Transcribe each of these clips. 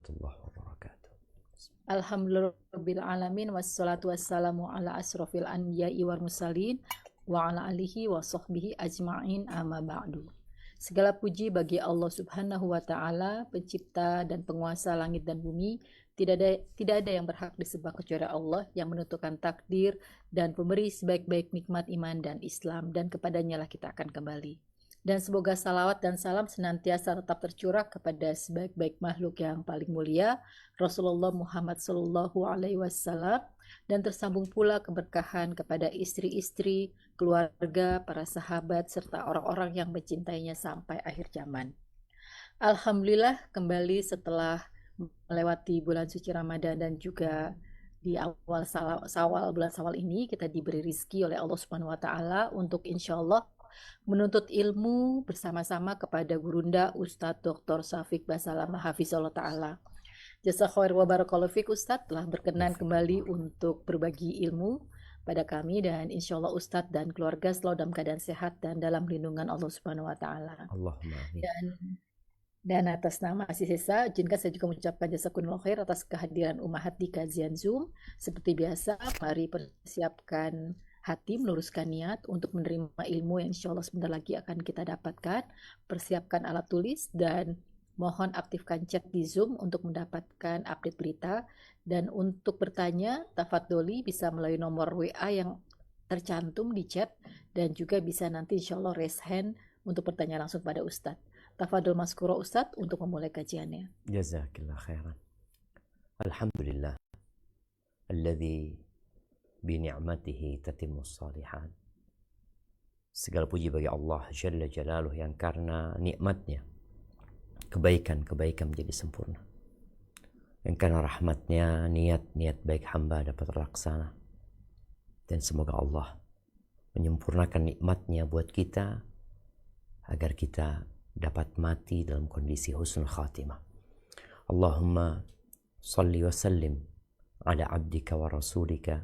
warahmatullahi wabarakatuh. Alhamdulillahirabbil alamin wassalatu wassalamu ala asrofil anbiya'i wal mursalin wa ala alihi wa sahbihi ajma'in amma ba'du. Segala puji bagi Allah Subhanahu wa taala, pencipta dan penguasa langit dan bumi. Tidak ada yang berhak disembah kecuali Allah yang menentukan takdir dan pemberi sebaik-baik nikmat iman dan Islam, dan kepadanya lah kita akan kembali. Dan semoga salawat dan salam senantiasa tetap tercurah kepada sebaik-baik makhluk yang paling mulia, Rasulullah Muhammad Sallallahu Alaihi Wasallam, dan tersambung pula keberkahan kepada istri-istri, keluarga, para sahabat, serta orang-orang yang mencintainya sampai akhir zaman. Alhamdulillah kembali setelah melewati bulan suci Ramadan dan juga di awal bulan Sawal ini kita diberi rizki oleh Allah Subhanahu wa taala untuk insya Allah menuntut ilmu bersama-sama kepada Gurunda Ustadz Dr. Syafiq Basalamah Hafizullah Ta'ala. Jasa khair wa barakallahu fiik, Ustadz telah berkenan kembali untuk berbagi ilmu pada kami, dan insya Allah Ustadz dan keluarga selalu dalam keadaan sehat dan dalam lindungan Allah Subhanahu wa Ta'ala. Allahumma amin. Dan atas nama Aziz Esa, izinkan saya juga mengucapkan jazakumullah khair atas kehadiran Ummahat di kajian Zoom. Seperti biasa, mari persiapkan hati, meluruskan niat untuk menerima ilmu yang insya Allah sebentar lagi akan kita dapatkan. Persiapkan alat tulis dan mohon aktifkan chat di Zoom untuk mendapatkan update berita. Dan untuk bertanya, tafadholi bisa melalui nomor WA yang tercantum di chat, dan juga bisa nanti insya Allah raise hand untuk bertanya langsung pada Ustadz. Tafadhol maskuro Ustadz untuk memulai kajiannya. Jazakillah khairan. Alhamdulillah alladzi bi ni'matihi tatimmus shalihat. Segala puji bagi Allah Jalla Jalaluh yang karena nikmatnya kebaikan-kebaikan menjadi sempurna. Yang karena rahmatnya niat-niat baik hamba dapat terlaksana. Dan semoga Allah menyempurnakan nikmatnya buat kita agar kita dapat mati dalam kondisi husnul khatimah. Allahumma salli wa sallim ala abdika wa rasulika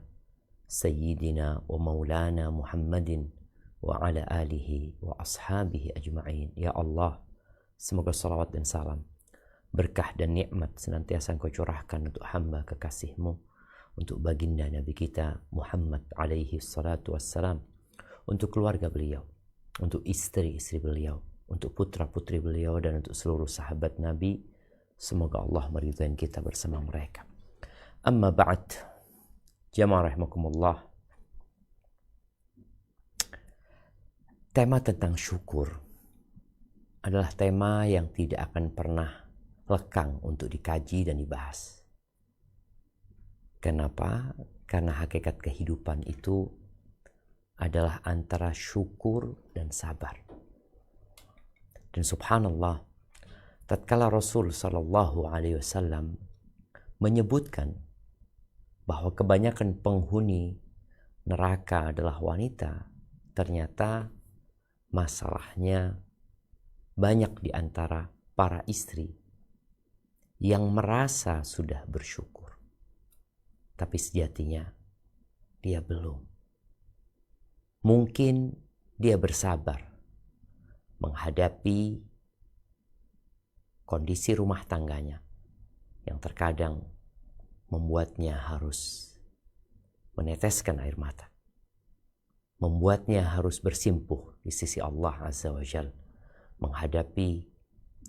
sayyidina wa maulana Muhammadin wa ala alihi wa ashabihi ajma'in. Ya Allah, semoga salawat dan salam, berkah dan nikmat senantiasa Engkau curahkan untuk hamba kekasih-Mu, untuk baginda Nabi kita Muhammad alaihi salatu wassalam, untuk keluarga beliau, untuk istri-istri beliau, untuk putra-putri beliau, dan untuk seluruh sahabat Nabi. Semoga Allah meridhai kita bersama mereka. Amma ba'd, jamaah rahimakumullah. Tema tentang syukur adalah tema yang tidak akan pernah lekang untuk dikaji dan dibahas. Kenapa? Karena hakikat kehidupan itu adalah antara syukur dan sabar. Dan subhanallah, tatkala Rasul sallallahu alaihi wasallam menyebutkan bahwa kebanyakan penghuni neraka adalah wanita, ternyata masalahnya banyak di antara para istri yang merasa sudah bersyukur, tapi sejatinya dia belum. Mungkin dia bersabar menghadapi kondisi rumah tangganya yang terkadang membuatnya harus meneteskan air mata, membuatnya harus bersimpuh di sisi Allah Azza wa Jal, menghadapi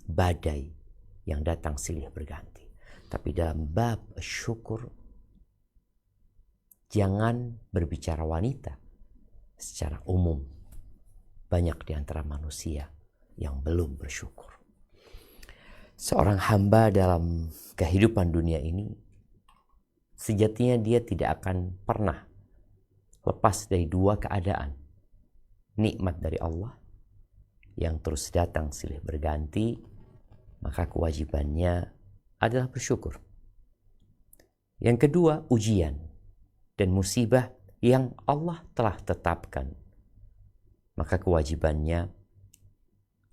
badai yang datang silih berganti. Tapi dalam bab syukur, jangan berbicara wanita, secara umum banyak di antara manusia yang belum bersyukur. Seorang hamba dalam kehidupan dunia ini, sejatinya dia tidak akan pernah lepas dari dua keadaan. Nikmat dari Allah yang terus datang silih berganti, maka kewajibannya adalah bersyukur. Yang kedua, ujian dan musibah yang Allah telah tetapkan, maka kewajibannya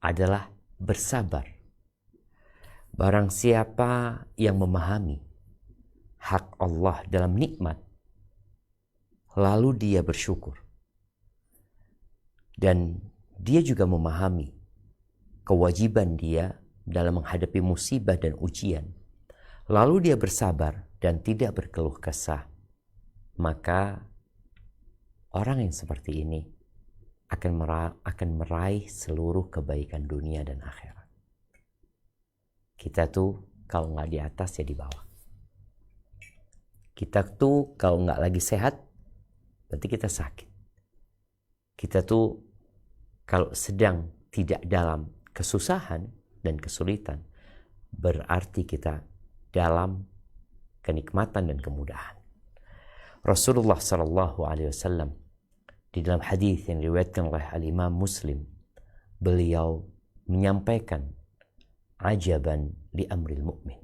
adalah bersabar. Barang siapa yang memahami hak Allah dalam nikmat, lalu dia bersyukur, dan dia juga memahami kewajiban dia dalam menghadapi musibah dan ujian, lalu dia bersabar dan tidak berkeluh kesah, maka orang yang seperti ini akan meraih seluruh kebaikan dunia dan akhirat. Kita tuh kalau nggak di atas ya di bawah. Kita tuh kalau nggak lagi sehat, berarti kita sakit. Kita tuh kalau sedang tidak dalam kesusahan dan kesulitan, berarti kita dalam kenikmatan dan kemudahan. Rasulullah SAW di dalam hadis yang diriwayatkan oleh Al-Imam Muslim, beliau menyampaikan, ajaban li amril mu'min,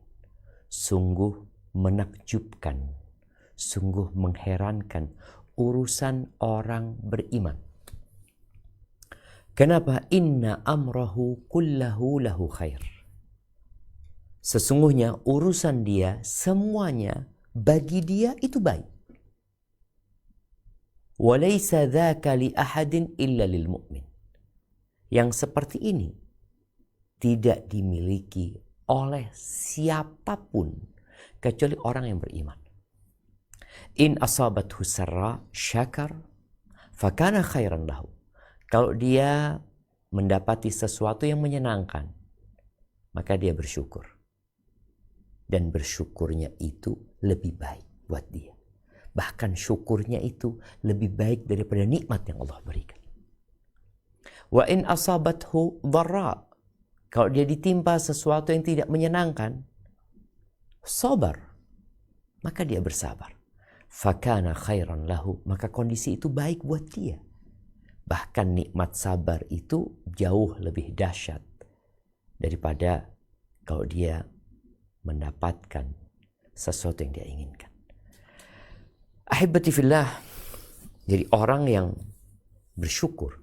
sungguh menakjubkan, sungguh mengherankan urusan orang beriman. Kenapa? Inna amrahu kullahu lahu khair. Sesungguhnya urusan dia semuanya bagi dia itu baik. Walaysa dzaka li ahadin illa lil mu'min. Yang seperti ini tidak dimiliki oleh siapapun kecuali orang yang beriman. In asabathu sarra syakar fakana khairan lahu. Kalau dia mendapati sesuatu yang menyenangkan, maka dia bersyukur. Dan bersyukurnya itu lebih baik buat dia. Bahkan syukurnya itu lebih baik daripada nikmat yang Allah berikan. Wa in asabathu dharra. Kalau dia ditimpa sesuatu yang tidak menyenangkan, sabar. Maka dia bersabar. Fakana khairan lahu. Maka kondisi itu baik buat dia. Bahkan nikmat sabar itu jauh lebih dahsyat daripada kalau dia mendapatkan sesuatu yang dia inginkan. Ahibati fillah, jadi orang yang bersyukur,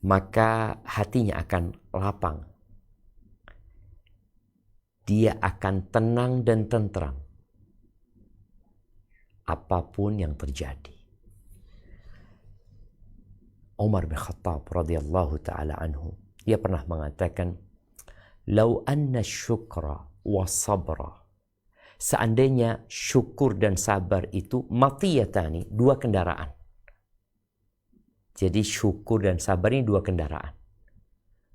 maka hatinya akan lapang. Dia akan tenang dan tentram apapun yang terjadi. Umar bin Khattab radhiyallahu ta'ala anhu, dia pernah mengatakan, "Lau anna syukra wa sabra." Seandainya syukur dan sabar itu matiyatani, dua kendaraan. Jadi syukur dan sabar ini dua kendaraan.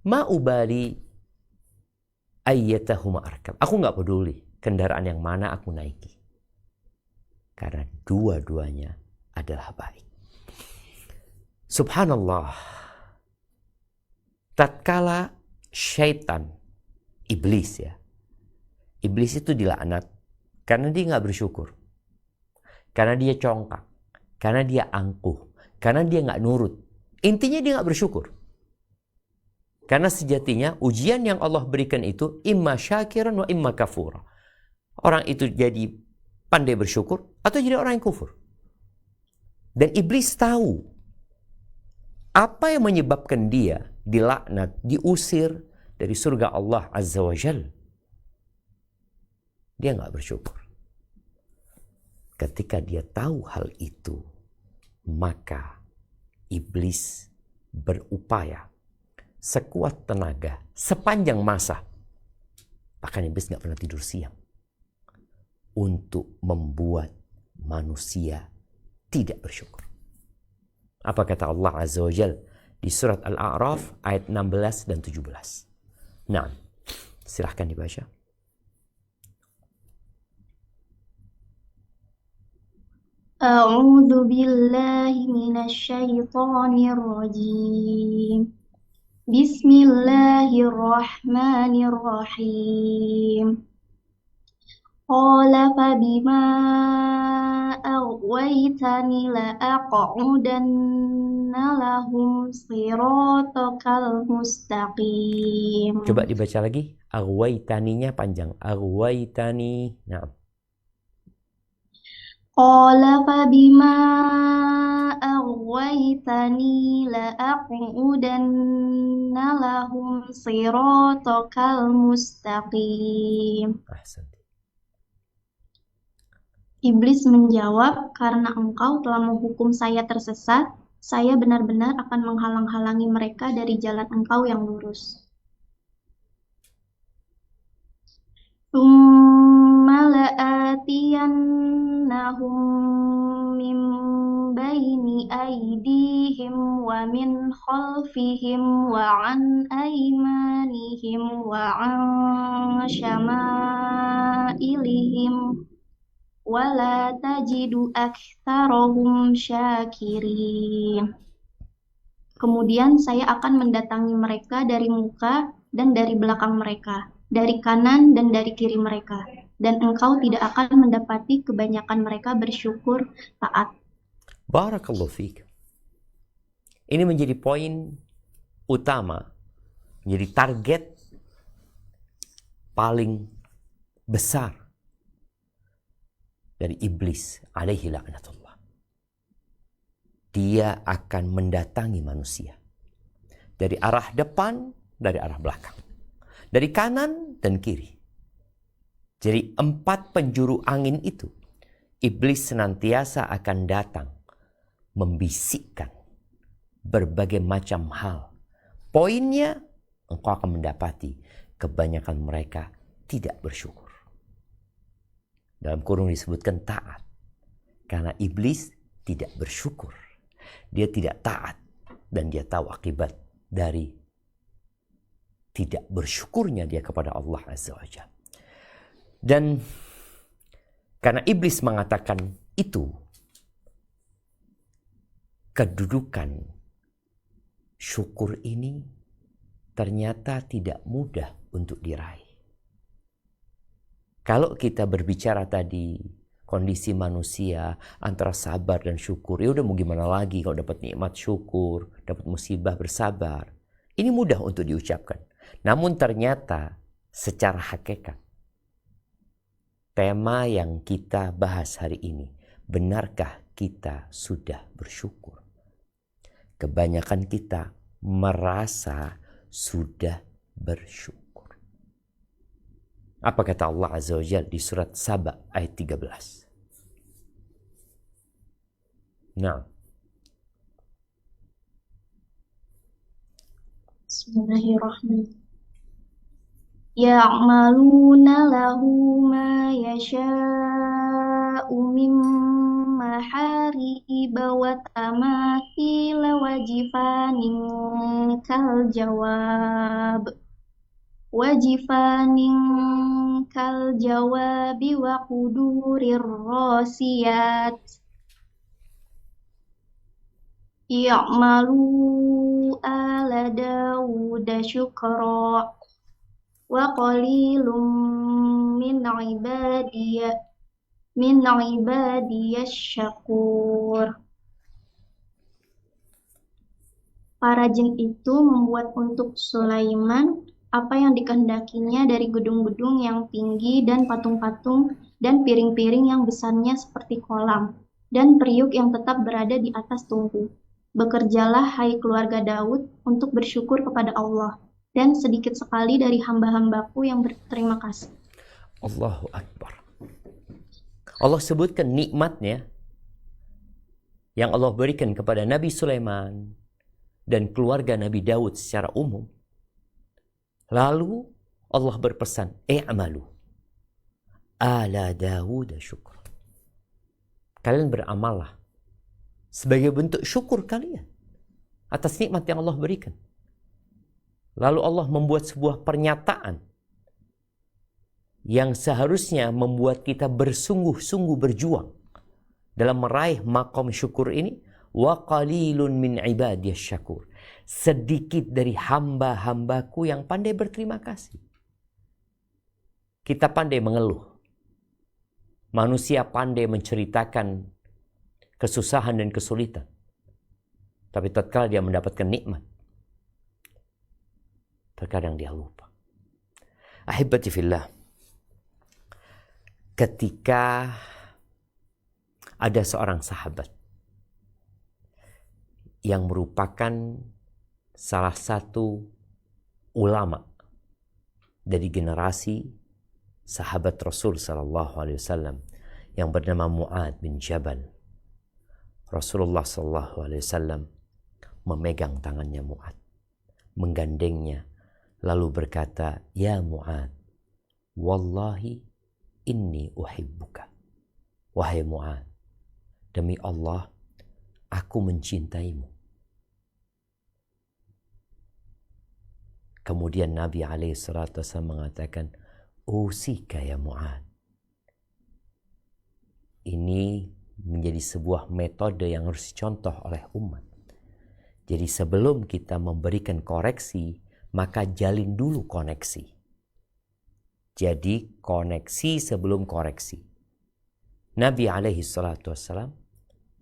Ma ubali ayyatahuma arkab. Aku nggak peduli kendaraan yang mana aku naiki. Karena dua-duanya adalah baik. Subhanallah. Tatkala syaitan, iblis ya. Iblis itu dilaknat karena dia nggak bersyukur. Karena dia congkak. Karena dia angkuh. Karena dia nggak nurut. Intinya dia nggak bersyukur. Karena sejatinya ujian yang Allah berikan itu imma syakiran wa imma kafura. Orang itu jadi pandai bersyukur atau jadi orang yang kufur. Dan iblis tahu apa yang menyebabkan dia dilaknat, diusir dari surga Allah Azza wa Jal. Dia nggak bersyukur. Ketika dia tahu hal itu, maka iblis berupaya sekuat tenaga, sepanjang masa. Bahkan iblis nggak pernah tidur siang. Untuk membuat manusia tidak bersyukur. Apa kata Allah Azza wa Jal di surat Al-A'raf ayat 16 dan 17. Nah, silahkan dibaca. A'udzu billahi minasyaitonir rajim. Bismillahirrahmanirrahim. Qala fabima aghwaytani la'aq'udanna lahum siratakal mustaqim. Coba dibaca lagi. Aghwaytaninya panjang. Aghwaytani. Nah. Qala fabima aghwaytani la'aq'udanna lahum siratakal mustaqim. Ahsan. Iblis menjawab, karena engkau telah menghukum saya tersesat, saya benar-benar akan menghalang-halangi mereka dari jalan engkau yang lurus. ثم لآتينهم من بين أيديهم ومن خلفهم وعن أيمانهم وعن شمائلهم ولا تجد أكثرهم شاكرين. Kemudian saya akan mendatangi mereka dari muka dan dari belakang mereka, dari kanan dan dari kiri mereka, dan engkau tidak akan mendapati kebanyakan mereka bersyukur taat. Barakallahu fiik. Ini menjadi poin utama, menjadi target paling besar dari iblis alaihi laknatullah. Dia akan mendatangi manusia dari arah depan, dari arah belakang, dari kanan dan kiri. Jadi 4 penjuru angin itu, iblis senantiasa akan datang membisikkan berbagai macam hal. Poinnya, engkau akan mendapati kebanyakan mereka tidak bersyukur. Dalam kurung disebutkan taat, karena iblis tidak bersyukur. Dia tidak taat dan dia tahu akibat dari tidak bersyukurnya dia kepada Allah Azza wa Jalla. Dan karena iblis mengatakan itu, kedudukan syukur ini ternyata tidak mudah untuk diraih. Kalau kita berbicara tadi kondisi manusia antara sabar dan syukur, ya udah mau gimana lagi kalau dapat nikmat syukur, dapat musibah bersabar. Ini mudah untuk diucapkan. Namun ternyata secara hakikat, tema yang kita bahas hari ini, benarkah kita sudah bersyukur? Kebanyakan kita merasa sudah bersyukur. Apa kata Allah Azza wa Jalla di surat Saba ayat 13? Nah. Bismillahirrahmanirrahim. Ya'maluna lahu ma yasha'u min mahariba wa tamathila wa jifanin kal jawab. Wajifanin kal jawabi wa qudurir rasiyat ya'malu ala Dawuda syukra wa qalilum min ibadiyas syakur. Para jin itu membuat untuk Sulaiman apa yang dikehendakinya dari gedung-gedung yang tinggi dan patung-patung dan piring-piring yang besarnya seperti kolam dan periuk yang tetap berada di atas tungku. Bekerjalah hai keluarga Daud untuk bersyukur kepada Allah, dan sedikit sekali dari hamba-hambaku yang berterima kasih. Allahu Akbar. Allah sebutkan nikmatnya yang Allah berikan kepada Nabi Sulaiman dan keluarga Nabi Daud secara umum. Lalu Allah berpesan, i'malu ala Dawud syukur. Kalian beramallah sebagai bentuk syukur kalian atas nikmat yang Allah berikan. Lalu Allah membuat sebuah pernyataan yang seharusnya membuat kita bersungguh-sungguh berjuang dalam meraih maqam syukur ini. Wa qalilun min ibadiyas syakur. Sedikit dari hamba-hambaku yang pandai berterima kasih. Kita pandai mengeluh. Manusia pandai menceritakan kesusahan dan kesulitan. Tapi tatkala dia mendapatkan nikmat, terkadang dia lupa. Ahibati fillah, ketika ada seorang sahabat yang merupakan salah satu ulama dari generasi sahabat Rasul sallallahu alaihi wasallam yang bernama Mu'ad bin Jabal. Rasulullah sallallahu alaihi wasallam memegang tangannya Mu'ad, menggandengnya, lalu berkata, "Ya Mu'ad, wallahi inni uhibbuka. Wahai Mu'adz, demi Allah, aku mencintaimu. Kemudian Nabi SAW mengatakan, usika ya Mu'adz. Ini menjadi sebuah metode yang harus dicontoh oleh umat. Jadi sebelum kita memberikan koreksi, maka jalin dulu koneksi. Jadi koneksi sebelum koreksi. Nabi SAW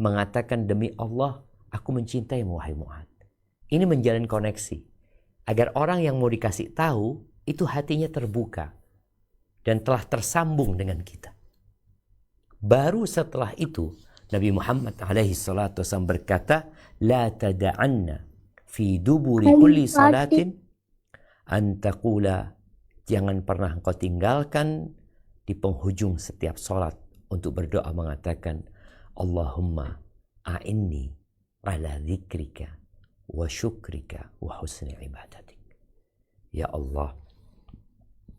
mengatakan, demi Allah, aku mencintaimu wahai Mu'adz. Ini menjalin koneksi. Agar orang yang mau dikasih tahu, itu hatinya terbuka. Dan telah tersambung dengan kita. Baru setelah itu, Nabi Muhammad SAW berkata, la tada'anna fi duburi kulli salatin an taqula, jangan pernah engkau tinggalkan di penghujung setiap salat untuk berdoa mengatakan, Allahumma a'inni ala dzikrika wa syukrika wa husni ibadatik. Ya Allah,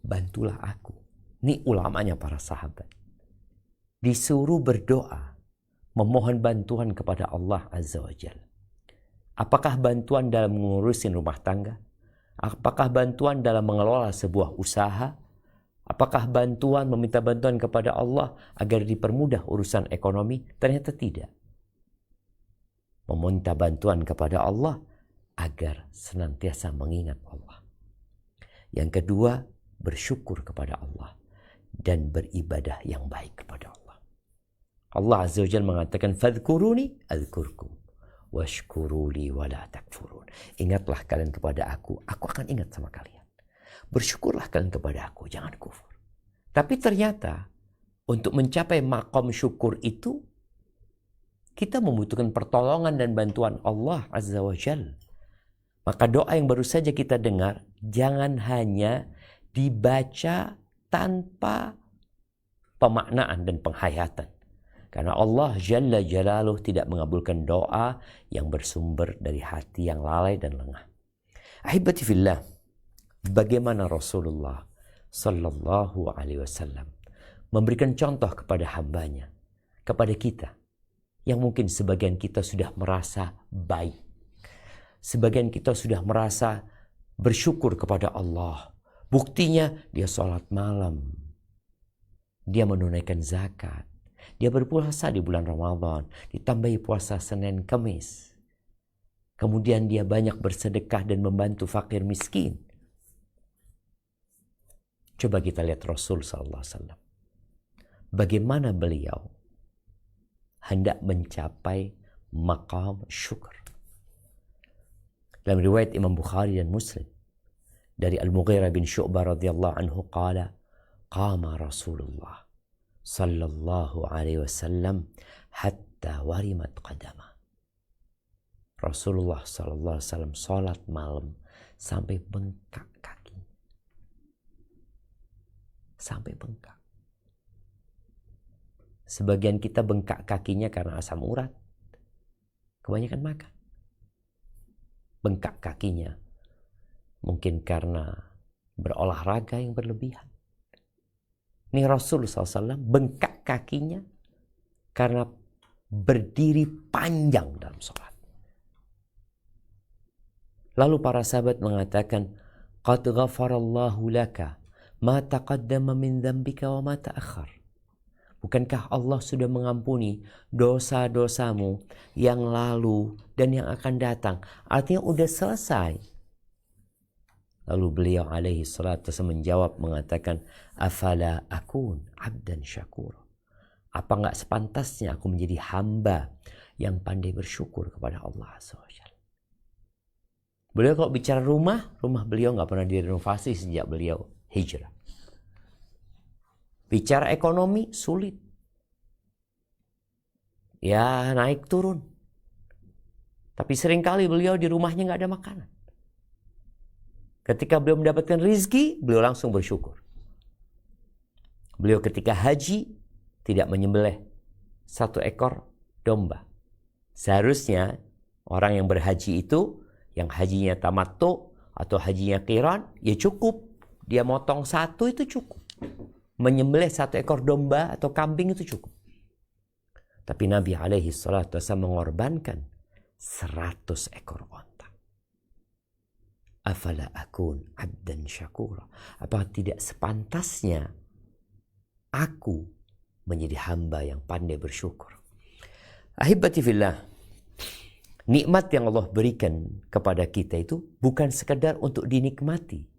bantulah aku. Ini ulamanya para sahabat. Disuruh berdoa, memohon bantuan kepada Allah Azza wa Jalla. Apakah bantuan dalam mengurusin rumah tangga? Apakah bantuan dalam mengelola sebuah usaha? Apakah bantuan meminta bantuan kepada Allah agar dipermudah urusan ekonomi? Ternyata tidak. Meminta bantuan kepada Allah agar senantiasa mengingat Allah. Yang kedua, bersyukur kepada Allah dan beribadah yang baik kepada Allah. Allah Azza wa Jalla mengatakan, fadhkuruni adzkurkum washkuruli wala takfurun. Ingatlah kalian kepada aku akan ingat sama kalian. Bersyukurlah kalian kepada aku, jangan kufur. Tapi ternyata untuk mencapai maqam syukur itu kita membutuhkan pertolongan dan bantuan Allah Azza wa Jalla. Maka doa yang baru saja kita dengar jangan hanya dibaca tanpa pemaknaan dan penghayatan. Karena Allah Jalla Jalaluh tidak mengabulkan doa yang bersumber dari hati yang lalai dan lengah. Ahibati fillah, bagaimana Rasulullah Sallallahu Alaihi Wasallam memberikan contoh kepada hambanya, kepada kita, yang mungkin sebagian kita sudah merasa baik, sebagian kita sudah merasa bersyukur kepada Allah. Buktinya dia sholat malam, dia menunaikan zakat, dia berpuasa di bulan Ramadan, ditambahi puasa Senin Kamis. Kemudian dia banyak bersedekah dan membantu fakir miskin. Coba kita lihat Rasul SAW. Bagaimana beliau hendak mencapai maqam syukur. Dalam riwayat Imam Bukhari dan Muslim dari Al-Mughirah bin Syu'bah radhiyallahu anhu qala qama Rasulullah sallallahu alaihi wasallam hatta warimat qadama. Rasulullah sallallahu alaihi wasallam salat malam sampai bengkak kaki. Sampai bengkak. Sebagian kita bengkak kakinya karena asam urat. Kebanyakan makan. Bengkak kakinya mungkin karena berolahraga yang berlebihan. Ini Rasulullah SAW bengkak kakinya karena berdiri panjang dalam sholat. Lalu para sahabat mengatakan, qad ghafarallahu laka ma taqaddama min dzambika wa ma ta'akhkhar. Bukankah Allah sudah mengampuni dosa-dosamu yang lalu dan yang akan datang? Artinya udah selesai. Lalu beliau alaihi salatu menjawab mengatakan, afala akun abdan syakur. Apa enggak sepantasnya aku menjadi hamba yang pandai bersyukur kepada Allah SWT. Beliau kalau bicara rumah beliau enggak pernah direnovasi sejak beliau hijrah. Bicara ekonomi sulit. Ya naik turun. Tapi seringkali beliau di rumahnya enggak ada makanan. Ketika beliau mendapatkan rizki, beliau langsung bersyukur. Beliau ketika haji, tidak menyembelih 1 ekor domba. Seharusnya orang yang berhaji itu, yang hajinya tamattu atau hajinya qiran, ya cukup. Dia motong 1 itu cukup. Menyembelih 1 ekor domba atau kambing itu cukup. Tapi Nabi alaihi salatu wasallam mengorbankan 100 ekor onta. Afala akun abdan syakura. Apa tidak sepantasnya aku menjadi hamba yang pandai bersyukur? Ahibati fillah, nikmat yang Allah berikan kepada kita itu bukan sekedar untuk dinikmati.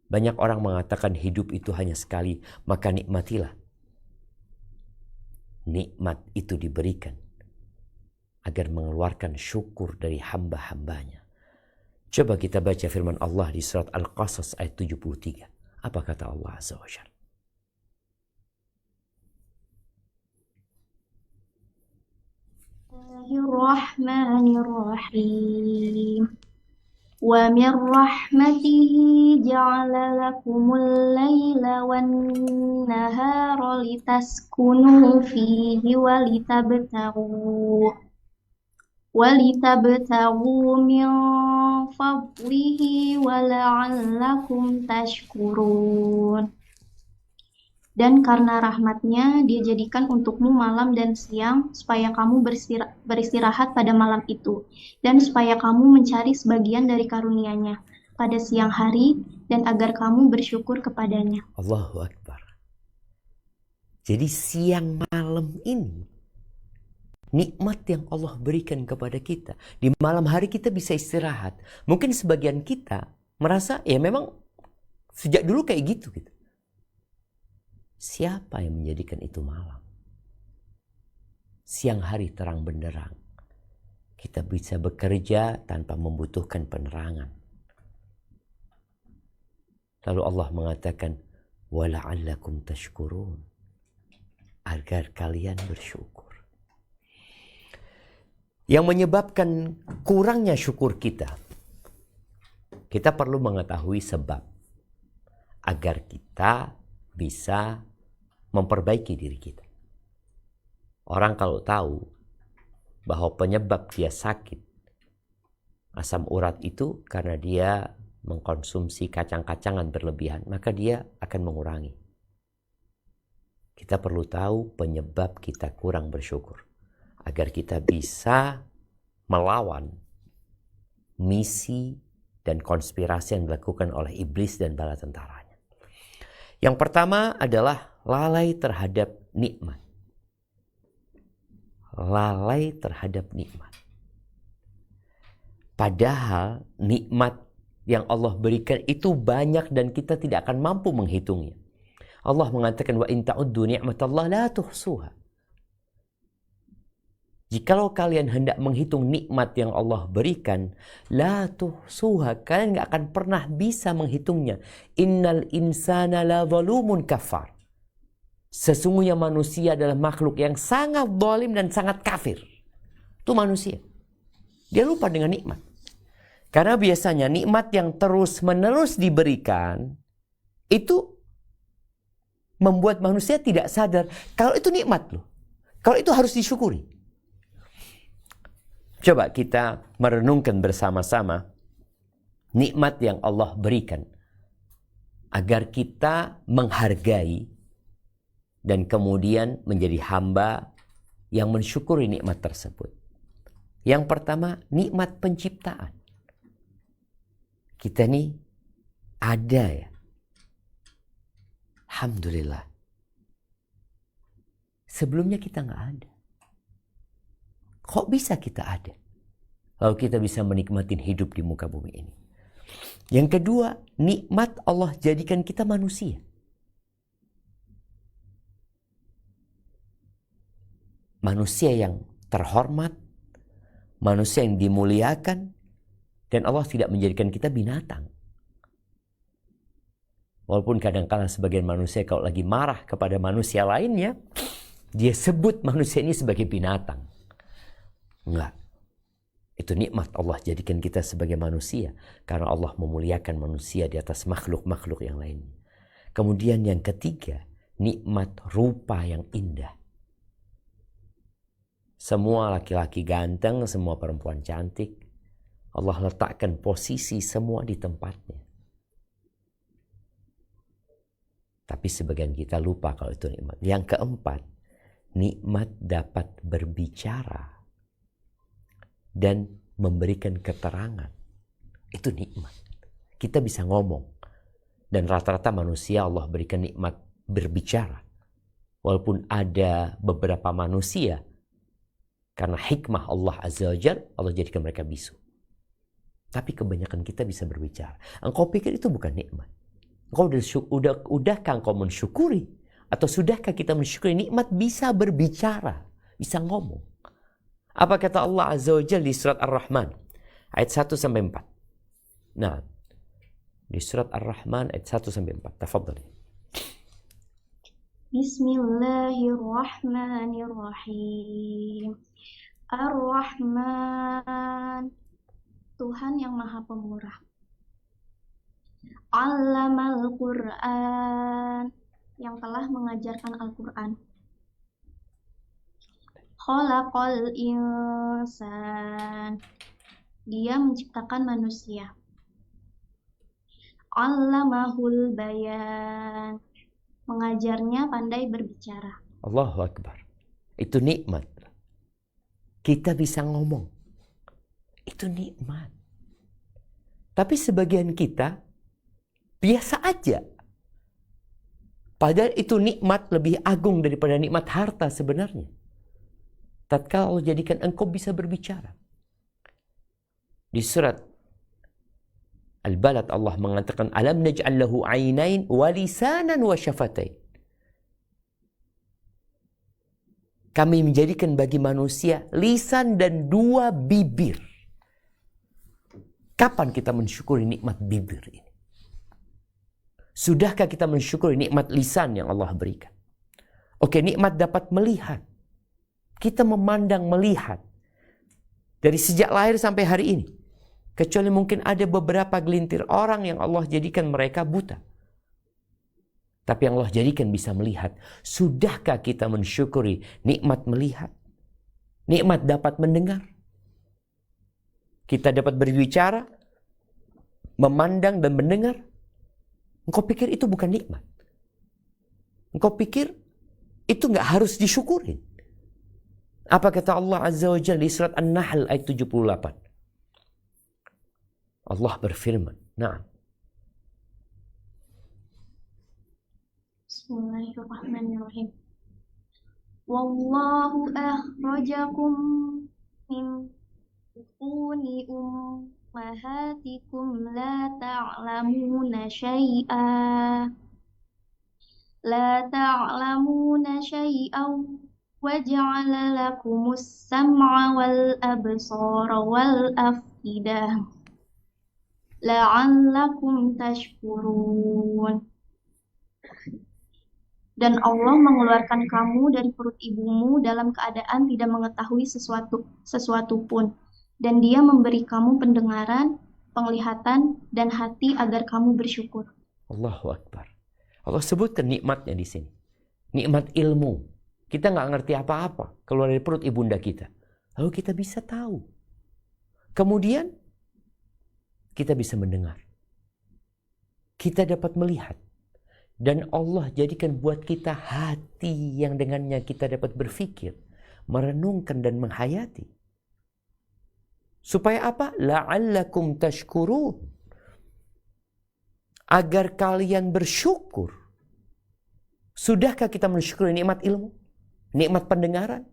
Banyak orang mengatakan hidup itu hanya sekali, maka nikmatilah. Nikmat itu diberikan agar mengeluarkan syukur dari hamba-hambanya. Coba kita baca firman Allah di surat Al-Qasas ayat 73. Apa kata Allah Azza wa Jalla? Bismillahirrahmanirrahim. Wa min rahmatihi ja'ala lakumul laila wan nahara litaskunu fihi walitabtaghu min fadlihi wa la'allakum tashkurun. Dan karena rahmatnya dia jadikan untukmu malam dan siang supaya kamu beristirahat pada malam itu dan supaya kamu mencari sebagian dari karunia-Nya pada siang hari dan agar kamu bersyukur kepadanya. Allahu Akbar. Jadi siang malam ini nikmat yang Allah berikan kepada kita. Di malam hari kita bisa istirahat. Mungkin sebagian kita merasa ya memang sejak dulu kayak gitu. Siapa yang menjadikan itu malam? Siang hari terang benderang. Kita bisa bekerja tanpa membutuhkan penerangan. Lalu Allah mengatakan, وَلَعَلَّكُمْ تَشْكُرُونَ, agar kalian bersyukur. Yang menyebabkan kurangnya syukur kita perlu mengetahui sebab agar kita bisa memperbaiki diri kita. Orang kalau tahu bahwa penyebab dia sakit asam urat itu karena dia mengkonsumsi kacang-kacangan berlebihan, maka dia akan mengurangi. Kita perlu tahu penyebab kita kurang bersyukur agar kita bisa melawan misi dan konspirasi yang dilakukan oleh iblis dan bala tentaranya. Yang pertama adalah lalai terhadap nikmat. Lalai terhadap nikmat. Padahal nikmat yang Allah berikan itu banyak dan kita tidak akan mampu menghitungnya. Allah mengatakan wa in ta'uddu ni'matallahi la tuhsuha. Jikalau kalian hendak menghitung nikmat yang Allah berikan, la tuhsuha, kalian nggak akan pernah bisa menghitungnya. Innal insana la zalumun kafar. Sesungguhnya manusia adalah makhluk yang sangat zalim dan sangat kafir. Itu manusia. Dia lupa dengan nikmat. Karena biasanya nikmat yang terus-menerus diberikan itu membuat manusia tidak sadar kalau itu nikmat loh. Kalau itu harus disyukuri. Coba kita merenungkan bersama-sama nikmat yang Allah berikan agar kita menghargai dan kemudian menjadi hamba yang mensyukuri nikmat tersebut. Yang pertama, nikmat penciptaan. Kita nih ada ya. Alhamdulillah. Sebelumnya kita nggak ada. Kok bisa kita ada? Lalu kita bisa menikmati hidup di muka bumi ini. Yang kedua, nikmat Allah jadikan kita manusia. Manusia yang terhormat, manusia yang dimuliakan, dan Allah tidak menjadikan kita binatang. Walaupun kadang-kala sebagian manusia kalau lagi marah kepada manusia lainnya, dia sebut manusia ini sebagai binatang. Enggak. Itu nikmat Allah jadikan kita sebagai manusia. Karena Allah memuliakan manusia di atas makhluk-makhluk yang lainnya. Kemudian yang ketiga, nikmat rupa yang indah. Semua laki-laki ganteng, semua perempuan cantik. Allah letakkan posisi semua di tempatnya. Tapi sebagian kita lupa kalau itu nikmat. Yang keempat, nikmat dapat berbicara dan memberikan keterangan. Itu nikmat. Kita bisa ngomong. Dan rata-rata manusia Allah berikan nikmat berbicara. Walaupun ada beberapa manusia, karena hikmah Allah Azza wa Jalla, Allah jadikan mereka bisu. Tapi kebanyakan kita bisa berbicara. Engkau pikir itu bukan nikmat? Udahkah engkau mensyukuri? Atau sudahkah kita mensyukuri nikmat bisa berbicara, bisa ngomong? Apa kata Allah Azza wa Jalla di surat Ar-Rahman ayat 1-4? Nah, di surat Ar-Rahman ayat 1-4. Tafadhali. Bismillahirrahmanirrahim. Ar-Rahman, Tuhan yang Maha Pemurah. Allamal Qur'an, yang telah mengajarkan Al-Quran. Khalaqal insan, dia menciptakan manusia. Allamahul bayan, mengajarnya pandai berbicara. Allahu Akbar. Itu nikmat. Kita bisa ngomong. Itu nikmat. Tapi sebagian kita biasa aja. Padahal itu nikmat lebih agung daripada nikmat harta sebenarnya. Tatkala Allah jadikan engkau bisa berbicara. Di surat Al-Balad Allah mengatakan, alam naj'al lahu 'ainain wa lisanan wa syafatain. Kami menjadikan bagi manusia lisan dan 2 bibir. Kapan kita mensyukuri nikmat bibir ini? Sudahkah kita mensyukuri nikmat lisan yang Allah berikan? Oke, nikmat dapat melihat. Kita memandang, melihat. Dari sejak lahir sampai hari ini. Kecuali mungkin ada beberapa gelintir orang yang Allah jadikan mereka buta. Tapi yang Allah jadikan bisa melihat. Sudahkah kita mensyukuri nikmat melihat? Nikmat dapat mendengar? Kita dapat berbicara, memandang dan mendengar? Engkau pikir itu bukan nikmat? Engkau pikir itu nggak harus disyukurin? Apa kata Allah Azza wa Jalla di surat An-Nahl ayat 78? Allah berfirman, "Na'am." Bismillahirrahmanirrahim. Wallahu akhrajakum min butuni ummahatikum la ta'lamuna syai'a waja'ala lakumus sam'a wal absara wal afidah la'allakum tashkurun. Dan Allah mengeluarkan kamu dari perut ibumu dalam keadaan tidak mengetahui sesuatu pun. Dan Dia memberi kamu pendengaran, penglihatan, dan hati agar kamu bersyukur. Allahu Akbar. Allah sebutkan nikmatnya di sini. Nikmat ilmu. Kita nggak ngerti apa-apa keluar dari perut ibunda kita. Lalu kita bisa tahu. Kemudian kita bisa mendengar. Kita dapat melihat. Dan Allah jadikan buat kita hati yang dengannya kita dapat berfikir, merenungkan dan menghayati. Supaya apa? La'allakum tashkurun. Agar kalian bersyukur. Sudahkah kita mensyukuri nikmat ilmu? Nikmat pendengaran?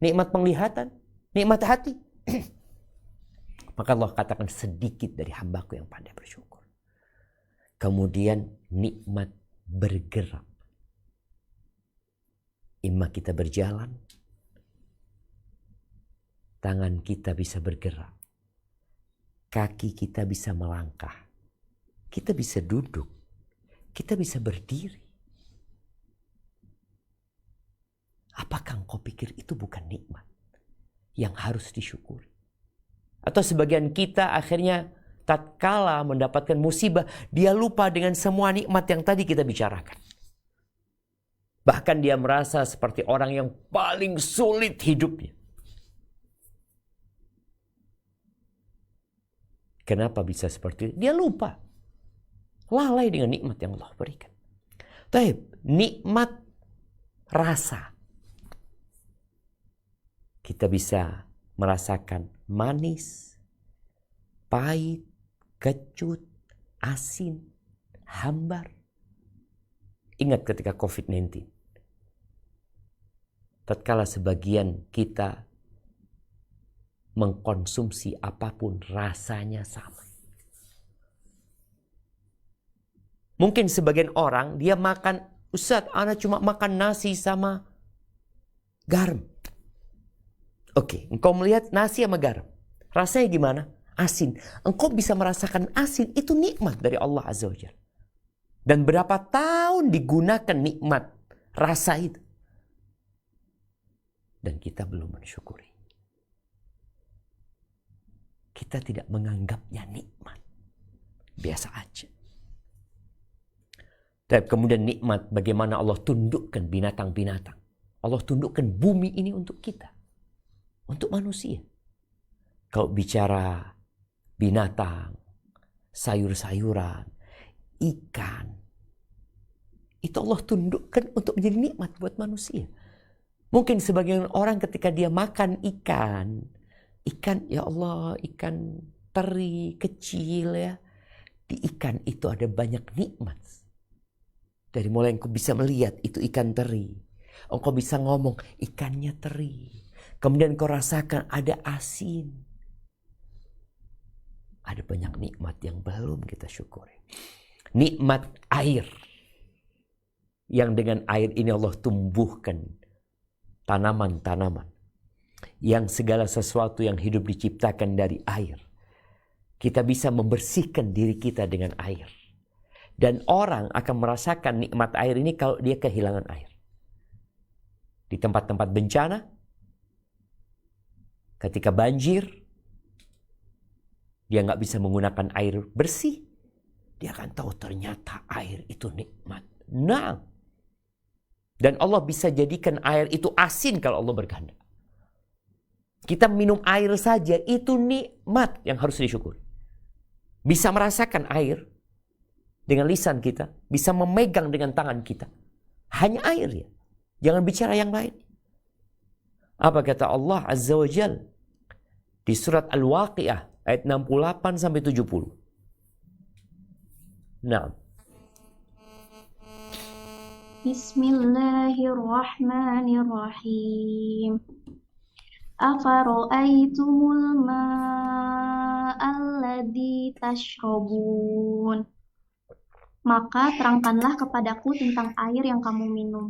Nikmat penglihatan? Nikmat hati? Maka Allah katakan sedikit dari hambaku yang pandai bersyukur. Kemudian nikmat bergerak. Imma kita berjalan, tangan kita bisa bergerak, kaki kita bisa melangkah, kita bisa duduk, kita bisa berdiri. Apakah engkau pikir itu bukan nikmat yang harus disyukuri? Atau sebagian kita akhirnya tatkala mendapatkan musibah, dia lupa dengan semua nikmat yang tadi kita bicarakan. Bahkan dia merasa seperti orang yang paling sulit hidupnya. Kenapa bisa seperti itu? Dia lupa. Lalai dengan nikmat yang Allah berikan. Taib, nikmat rasa. Kita bisa merasakan manis, pahit, kecut, asin, hambar. Ingat ketika COVID-19. Tatkala sebagian kita mengkonsumsi apapun rasanya sama. Mungkin sebagian orang dia makan, Ustaz, ana cuma makan nasi sama garam. Oke, engkau melihat nasi sama garam. Rasanya gimana? Asin. Engkau bisa merasakan asin, itu nikmat dari Allah Azza wa Jalla. Dan berapa tahun digunakan nikmat rasa itu. Dan kita belum mensyukuri. Kita tidak menganggapnya nikmat. Biasa aja. Dan kemudian nikmat bagaimana Allah tundukkan binatang-binatang. Allah tundukkan bumi ini untuk kita. Untuk manusia. Kalau bicara binatang, sayur-sayuran, ikan. Itu Allah tundukkan untuk menjadi nikmat buat manusia. Mungkin sebagian orang ketika dia makan ikan, ya Allah, ikan teri kecil ya. Di ikan itu ada banyak nikmat. Dari mulai engkau bisa melihat itu ikan teri. Engkau bisa ngomong ikannya teri. Kemudian engkau rasakan ada asin. Ada banyak nikmat yang belum kita syukuri. Nikmat air. Yang dengan air ini Allah tumbuhkan tanaman-tanaman. Yang segala sesuatu yang hidup diciptakan dari air. Kita bisa membersihkan diri kita dengan air. Dan orang akan merasakan nikmat air ini kalau dia kehilangan air. Di tempat-tempat bencana, ketika banjir, dia nggak bisa menggunakan air bersih. Dia akan tahu ternyata air itu nikmat. Nah, dan Allah bisa jadikan air itu asin kalau Allah berkehendak. Kita minum air saja itu nikmat yang harus disyukuri. Bisa merasakan air dengan lisan kita, bisa memegang dengan tangan kita. Hanya air ya. Jangan bicara yang lain. Apa kata Allah Azza wa Jal di surat Al-Waqi'ah ayat 68 sampai 70. Nah. Bismillahirrahmanirrahim. Afara'aitumul ma'alladzi tashrabun. Maka terangkanlah kepadaku tentang air yang kamu minum.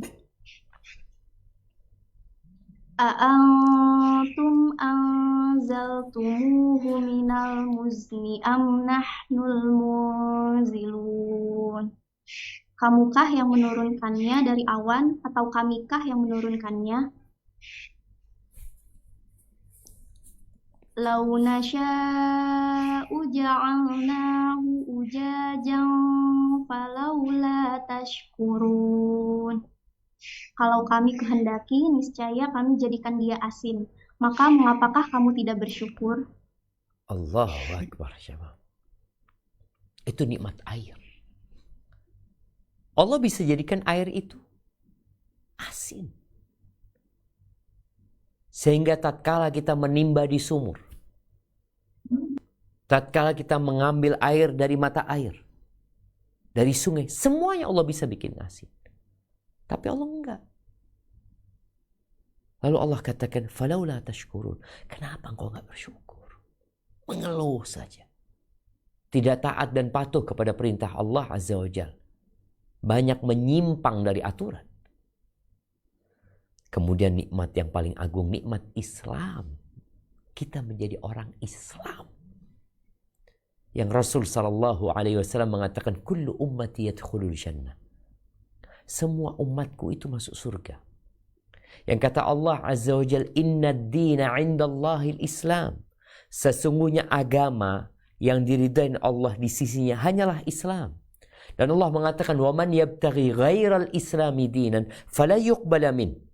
A'antum anzaltumuhu minal muzni am nahnul munzilun. Kamukah yang menurunkannya dari awan atau kamikah yang menurunkannya? Lau nasya'u ja'alnahu ujajan falaula tashkurun. Kalau kami kehendaki, niscaya kami jadikan dia asin. Maka mengapakah kamu tidak bersyukur? Allahu Akbar. Itu nikmat air. Allah bisa jadikan air itu asin. Sehingga tatkala kita menimba di sumur, tatkala kita mengambil air dari mata air, dari sungai, semuanya Allah bisa bikin asin. Tapi Allah enggak. Lalu Allah katakan, falaula tashkurun. Kenapa engkau enggak bersyukur? Mengeluh saja. Tidak taat dan patuh kepada perintah Allah Azza wa Jalla. Banyak menyimpang dari aturan. Kemudian nikmat yang paling agung, nikmat Islam. Kita menjadi orang Islam. Yang Rasul SAW mengatakan, kullu ummati yadkhulul jannah. Semua umatku itu masuk surga. Yang kata Allah Azza wa Jal, inna ad-dina 'indallahil Islam. Sesungguhnya agama yang diridai Allah di sisinya hanyalah Islam. Dan Allah mengatakan, wa man yabtaghi ghairal islami dinan fala yuqbala min.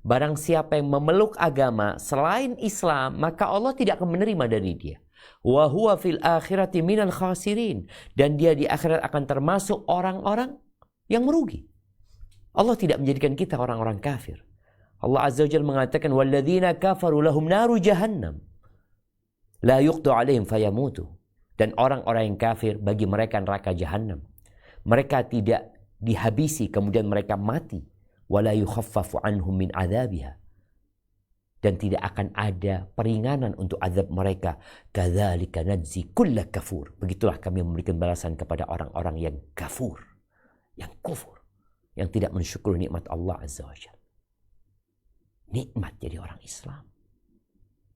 Barang siapa yang memeluk agama selain Islam, maka Allah tidak akan menerima dari dia. Wa huwa fil akhirati minal khasirin. Dan dia di akhirat akan termasuk orang-orang yang merugi. Allah tidak menjadikan kita orang-orang kafir. Allah Azza wa Jalla mengatakan, "Walladzina kafaru lahum naru jahannam la yuqdu 'alaihim fayamutu." Dan orang-orang yang kafir bagi mereka neraka jahanam. Mereka tidak dihabisi kemudian mereka mati. Wala yukhaffafu anhum min 'adzabiha. Dan tidak akan ada peringanan untuk azab mereka. Kadzalika najzi kulla kafur. Begitulah kami memberikan balasan kepada orang-orang yang kafur, yang kufur, yang tidak mensyukuri nikmat Allah Azza wa Jalla. Nikmat jadi orang Islam.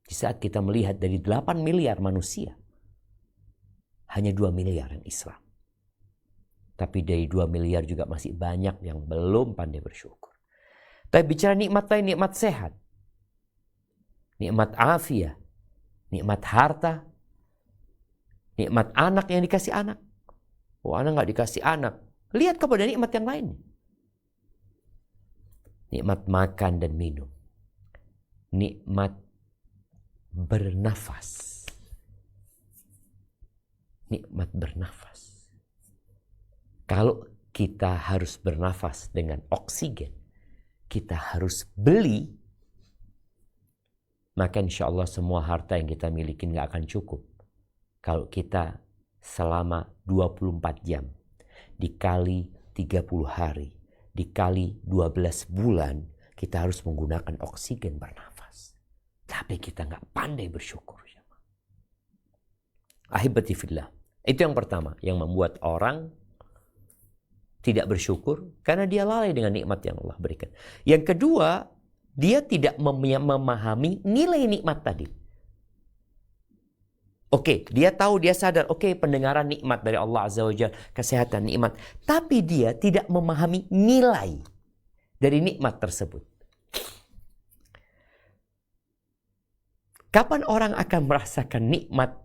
Di saat kita melihat dari 8 miliar manusia, hanya 2 miliar yang Islam. Tapi dari 2 miliar juga masih banyak yang belum pandai bersyukur. Tapi bicara nikmat lain, nikmat sehat, nikmat afiah, nikmat harta, nikmat anak yang dikasih anak. Oh, anak gak dikasih anak. Lihat kepada nikmat yang lain. Nikmat makan dan minum. Nikmat bernafas. Nikmat bernafas. Kalau kita harus bernafas dengan oksigen, kita harus beli, maka insya Allah semua harta yang kita miliki nggak akan cukup. Kalau kita selama 24 jam, dikali 30 hari, dikali 12 bulan, kita harus menggunakan oksigen bernafas. Tapi kita nggak pandai bersyukur. Ahibati fillah. Itu yang pertama, yang membuat orang tidak bersyukur karena dia lalai dengan nikmat yang Allah berikan. Yang kedua, dia tidak memahami nilai nikmat tadi. Oke, dia tahu, dia sadar, oke, pendengaran nikmat dari Allah Azza wa Jalla, kesehatan nikmat. Tapi dia tidak memahami nilai dari nikmat tersebut. Kapan orang akan merasakan nikmat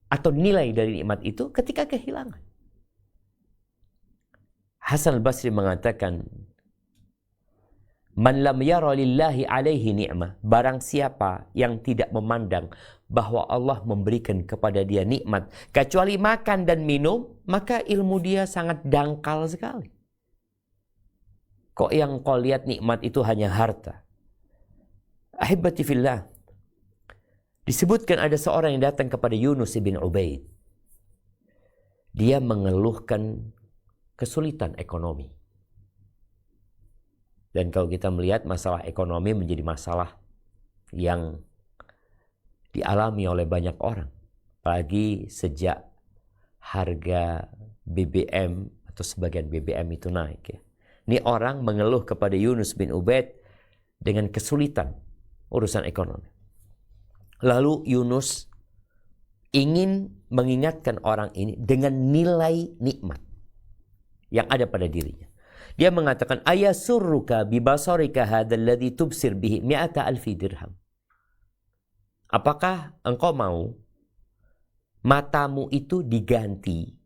atau nilai dari nikmat itu? Ketika kehilangan. Hasan al-Basri mengatakan, "Man lam yara lillahi alaihi ni'mah." Barang siapa yang tidak memandang bahwa Allah memberikan kepada dia nikmat, kecuali makan dan minum, maka ilmu dia sangat dangkal sekali. Kok yang kau lihat nikmat itu hanya harta? Ahibati fillah. Disebutkan ada seorang yang datang kepada Yunus bin Ubaid. Dia mengeluhkan kesulitan ekonomi. Dan kalau kita melihat masalah ekonomi menjadi masalah yang dialami oleh banyak orang. Apalagi sejak harga BBM atau sebagian BBM itu naik. Ya. Ini orang mengeluh kepada Yunus bin Ubaid dengan kesulitan urusan ekonomi. Lalu Yunus ingin mengingatkan orang ini dengan nilai nikmat yang ada pada dirinya. Dia mengatakan, "Ayasurruka bibasarika hadzal ladzi tubsir bihi 100,000 dirham." Apakah engkau mau matamu itu diganti,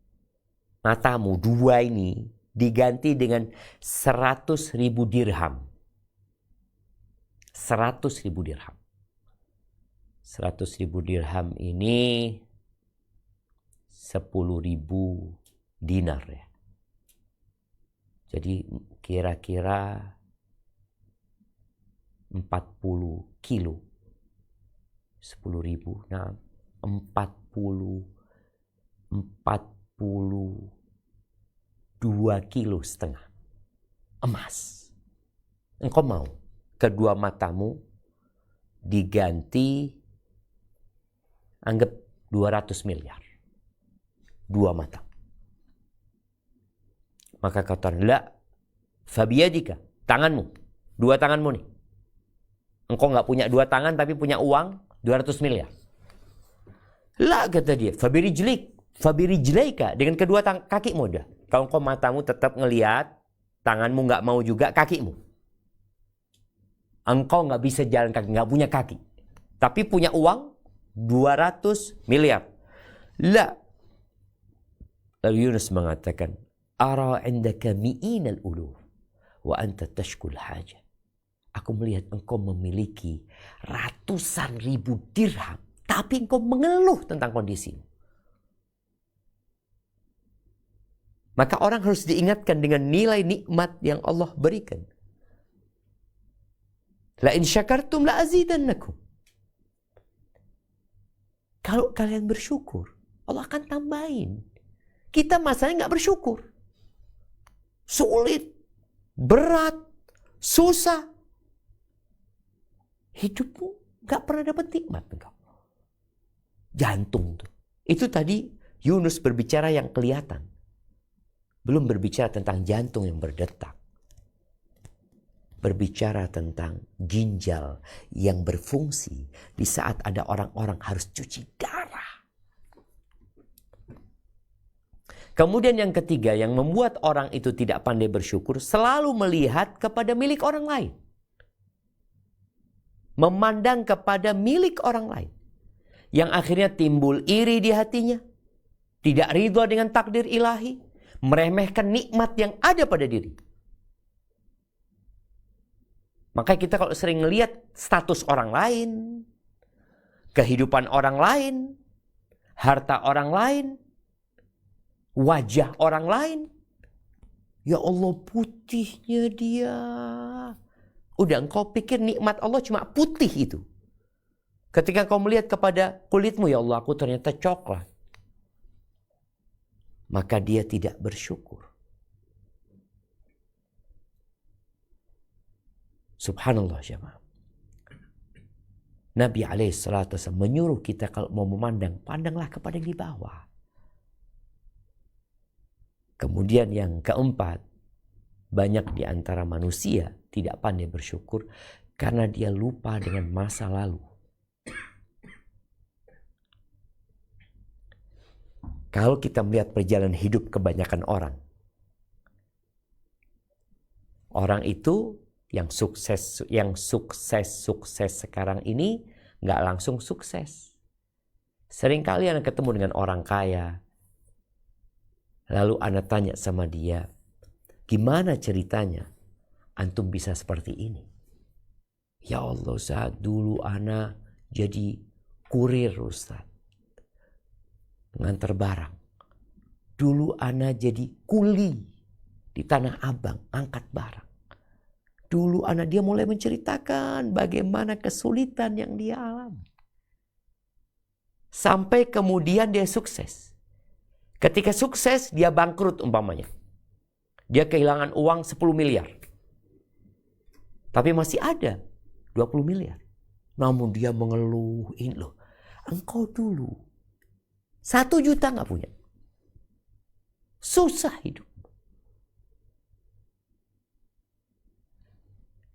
matamu dua ini diganti dengan 100,000 dirham? 100,000 dirham. 100,000 dirham ini 10.000 dinar ya. Jadi kira-kira 40 kilo. 10.000. Nah, 42 kilo setengah emas. Engkau mau kedua matamu diganti, anggap 200 miliar. Dua mata. Maka kata, la, fabiyadika, tanganmu. Dua tanganmu nih. Engkau nggak punya dua tangan tapi punya uang 200 miliar. La, kata dia, fabirijlaika, dengan kedua kakimu dah. Kalau engkau matamu tetap ngelihat, tanganmu nggak mau juga, kakimu. Engkau nggak bisa jalan kaki, nggak punya kaki. Tapi punya uang 200 miliar. La. Lalu Yunus mengatakan, ara indaka mi'inal uluf wa anta tashkul hajat. Aku melihat engkau memiliki ratusan ribu dirham, tapi engkau mengeluh tentang kondisimu. Maka orang harus diingatkan dengan nilai nikmat yang Allah berikan. La in syakartum la azidannakum. Kalau kalian bersyukur, Allah akan tambahin. Kita masalahnya nggak bersyukur. Sulit, berat, susah. Hidupmu nggak pernah dapat nikmat engkau. Jantung tuh. Itu tadi Yunus berbicara yang kelihatan. Belum berbicara tentang jantung yang berdetak. Berbicara tentang ginjal yang berfungsi di saat ada orang-orang harus cuci darah. Kemudian yang ketiga yang membuat orang itu tidak pandai bersyukur, selalu melihat kepada milik orang lain. Memandang kepada milik orang lain. Yang akhirnya timbul iri di hatinya. Tidak ridha dengan takdir ilahi. Meremehkan nikmat yang ada pada diri. Maka kita kalau sering ngelihat status orang lain, kehidupan orang lain, harta orang lain, wajah orang lain, ya Allah putihnya dia. Udah engkau pikir nikmat Allah cuma putih itu. Ketika kau melihat kepada kulitmu, ya Allah aku ternyata coklat. Maka dia tidak bersyukur. Subhanallah jemaah. Nabi alaihissalatu wassalam menyuruh kita kalau mau memandang, pandanglah kepada yang di bawah. Kemudian yang keempat, banyak di antara manusia tidak pandai bersyukur karena dia lupa dengan masa lalu. Kalau kita melihat perjalanan hidup kebanyakan orang, orang itu yang sukses sekarang ini nggak langsung sukses. Seringkali Anda ketemu dengan orang kaya, lalu Anda tanya sama dia, gimana ceritanya antum bisa seperti ini? Ya Allah, saat dulu Ana jadi kurir Ustaz, nganter barang. Dulu Ana jadi kuli di Tanah Abang, angkat barang. Dulu dia mulai menceritakan bagaimana kesulitan yang dia alami. Sampai kemudian dia sukses. Ketika sukses dia bangkrut umpamanya. Dia kehilangan uang 10 miliar. Tapi masih ada 20 miliar. Namun dia mengeluh, ini loh. Engkau dulu 1 juta gak punya. Susah hidup.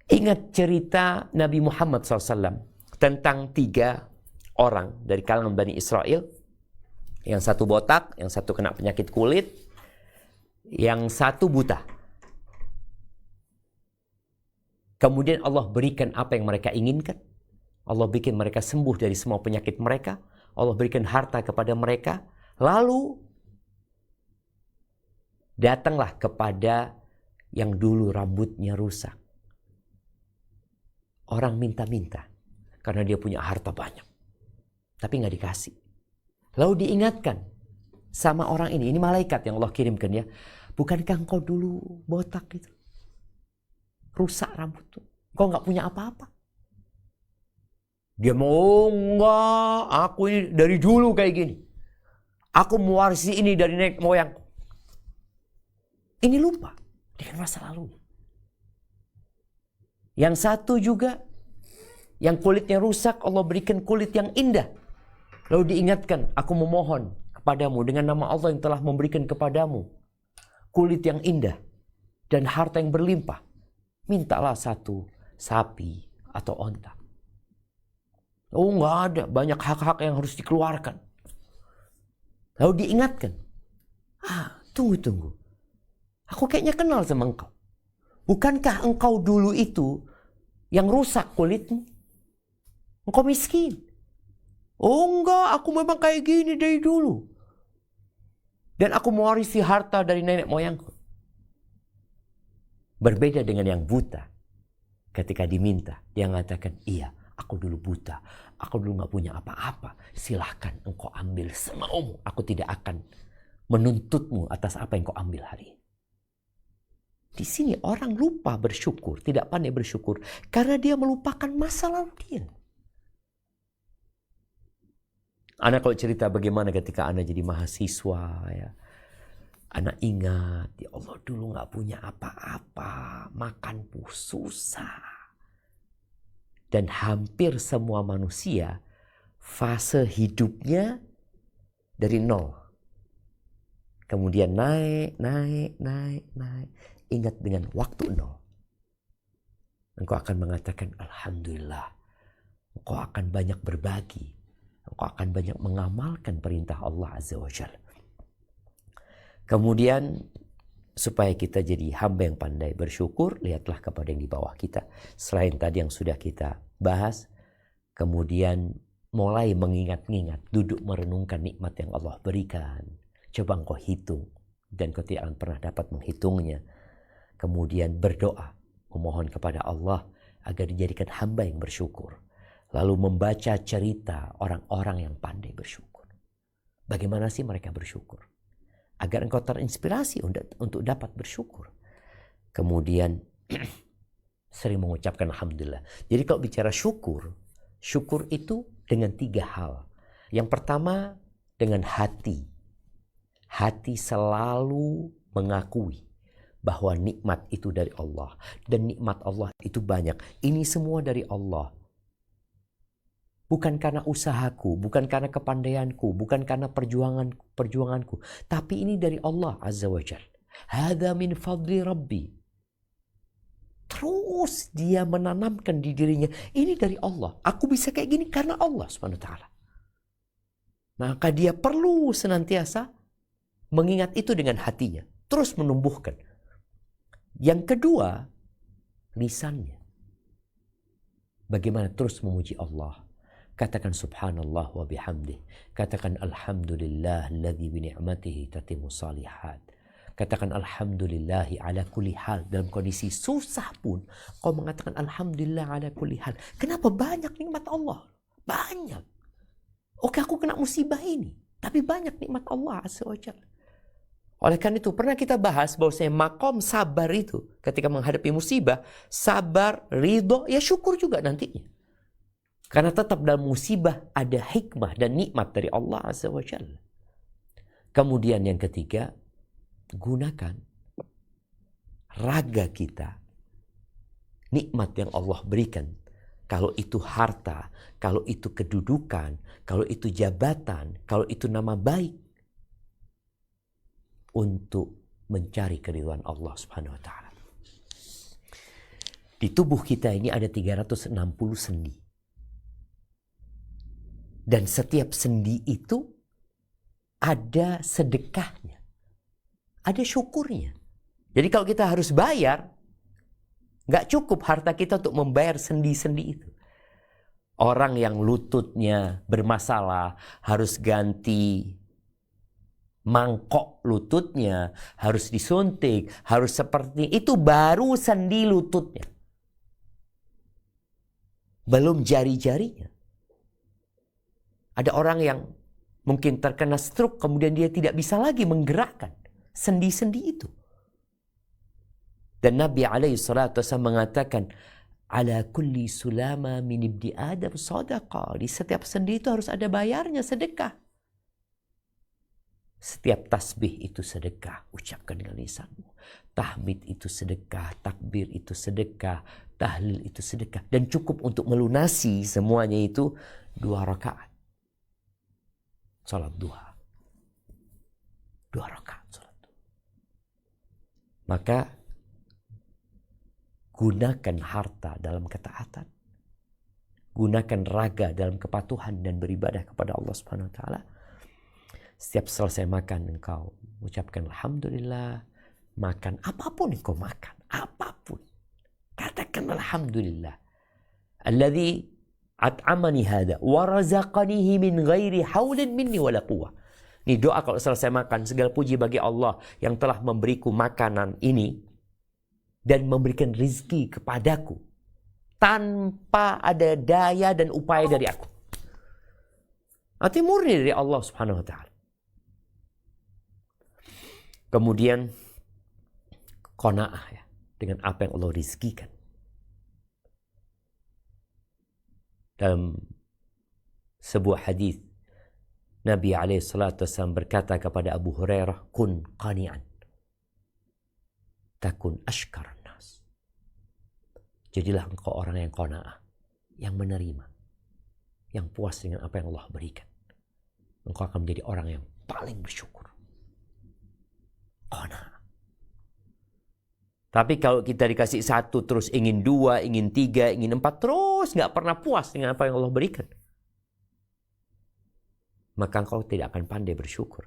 Ingat cerita Nabi Muhammad SAW tentang 3 orang dari kalangan Bani Israel. Yang satu botak, yang satu kena penyakit kulit, yang satu buta. Kemudian Allah berikan apa yang mereka inginkan. Allah bikin mereka sembuh dari semua penyakit mereka. Allah berikan harta kepada mereka. Lalu datanglah kepada yang dulu rambutnya rusak. Orang minta-minta karena dia punya harta banyak. Tapi gak dikasih. Lalu diingatkan sama orang ini malaikat yang Allah kirimkan ya. Bukankah engkau dulu botak itu? Rusak rambut tuh. Engkau gak punya apa-apa. Dia mau, enggak, aku ini dari dulu kayak gini. Aku mewarisi ini dari nenek moyangku. Ini lupa dengan masa lalu. Yang satu juga, yang kulitnya rusak, Allah berikan kulit yang indah. Lalu diingatkan, aku memohon kepadamu dengan nama Allah yang telah memberikan kepadamu kulit yang indah dan harta yang berlimpah. Mintalah 1 sapi atau onta. Oh enggak ada, banyak hak-hak yang harus dikeluarkan. Lalu diingatkan, tunggu. Aku kayaknya kenal sama engkau. Bukankah engkau dulu itu yang rusak kulitmu? Engkau miskin. Oh enggak, aku memang kayak gini dari dulu. Dan aku mewarisi harta dari nenek moyangku. Berbeda dengan yang buta. Ketika diminta, dia mengatakan, iya, aku dulu buta. Aku dulu gak punya apa-apa. Silahkan engkau ambil semaumu. Aku tidak akan menuntutmu atas apa yang kau ambil hari ini. Di sini orang lupa bersyukur, tidak pandai bersyukur karena dia melupakan masa lalu dia. Ana kalau cerita bagaimana ketika Ana jadi mahasiswa, ya, Ana ingat, ya Allah dulu nggak punya apa-apa, makan pun susah. Dan hampir semua manusia fase hidupnya dari nol. Kemudian naik. Ingat dengan waktu nol. Engkau akan mengatakan Alhamdulillah. Engkau akan banyak berbagi. Engkau akan banyak mengamalkan perintah Allah Azza wa Jalla. Kemudian supaya kita jadi hamba yang pandai bersyukur, lihatlah kepada yang di bawah kita. Selain tadi yang sudah kita bahas, kemudian mulai mengingat-ingat, duduk merenungkan nikmat yang Allah berikan. Coba engkau hitung, dan kau tidak akan pernah dapat menghitungnya. Kemudian berdoa, memohon kepada Allah agar dijadikan hamba yang bersyukur. Lalu membaca cerita orang-orang yang pandai bersyukur. Bagaimana sih mereka bersyukur? Agar engkau terinspirasi untuk dapat bersyukur. Kemudian sering mengucapkan Alhamdulillah. Jadi kalau bicara syukur, syukur itu dengan 3 hal. Yang pertama dengan hati. Hati selalu mengakui bahwa nikmat itu dari Allah. Dan nikmat Allah itu banyak. Ini semua dari Allah. Bukan karena usahaku, bukan karena kepandaianku, bukan karena perjuanganku. Tapi ini dari Allah Azza wa Jalla. Hadza min fadli Rabbi. Terus dia menanamkan di dirinya, ini dari Allah. Aku bisa kayak gini karena Allah Subhanahu wa taala. Maka dia perlu senantiasa mengingat itu dengan hatinya. Terus menumbuhkan. Yang kedua, lisannya. Bagaimana terus memuji Allah. Katakan subhanallah wa bihamdih. Katakan alhamdulillah alladzi bi ni'matihi tatimmu salihat. Katakan alhamdulillahi ala kulli hal. Dalam kondisi susah pun kau mengatakan alhamdulillah ala kulli hal. Kenapa? Banyak nikmat Allah. Banyak. Oke, aku kena musibah ini, tapi banyak nikmat Allah Azza wa Jalla. Oleh karena itu pernah kita bahas bahwasanya makom sabar itu ketika menghadapi musibah, sabar, ridho, ya syukur juga nantinya. Karena tetap dalam musibah ada hikmah dan nikmat dari Allah Azza wa Jalla. Kemudian yang ketiga, gunakan raga kita. Nikmat yang Allah berikan. Kalau itu harta, kalau itu kedudukan, kalau itu jabatan, kalau itu nama baik. Untuk mencari keridhaan Allah Subhanahu wa taala. Di tubuh kita ini ada 360 sendi. Dan setiap sendi itu ada sedekahnya. Ada syukurnya. Jadi kalau kita harus bayar, nggak cukup harta kita untuk membayar sendi-sendi itu. Orang yang lututnya bermasalah harus ganti mangkok lututnya, harus disuntik, harus seperti itu, baru sendi lututnya. Belum jari-jarinya. Ada orang yang mungkin terkena stroke, kemudian dia tidak bisa lagi menggerakkan sendi-sendi itu. Dan Nabi SAW mengatakan, ala kulli sulama min ibni Adam sadaqah. Di setiap sendi itu harus ada bayarnya, sedekah. Setiap tasbih itu sedekah, ucapkan dengan lisanmu. Tahmid itu sedekah, takbir itu sedekah, tahlil itu sedekah. Dan cukup untuk melunasi semuanya itu 2 rakaat. Salat duha. 2 rakaat salat duha. Maka gunakan harta dalam ketaatan. Gunakan raga dalam kepatuhan dan beribadah kepada Allah Subhanahu wa taala. Setiap selesai makan engkau ucapkan alhamdulillah. Makan apapun engkau makan, apapun, katakan alhamdulillah. Alladzi at'amani hada wa razaqanihi min ghairi haulin minni wala quwwah. Ini doa kalau selesai makan, segala puji bagi Allah yang telah memberiku makanan ini dan memberikan rizki kepadaku tanpa ada daya dan upaya dari aku. Artinya murni dari Allah Subhanahu wa taala. Kemudian qanaah ya, dengan apa yang Allah rizkikan. Dalam sebuah hadis Nabi SAW berkata kepada Abu Hurairah, kun qani'an takun ashkaran nas. Jadilah engkau orang yang qanaah, yang menerima, yang puas dengan apa yang Allah berikan. Engkau akan menjadi orang yang paling bersyukur. Qanaah. Tapi kalau kita dikasih satu terus ingin dua, ingin tiga, ingin empat, terus nggak pernah puas dengan apa yang Allah berikan, maka engkau tidak akan pandai bersyukur.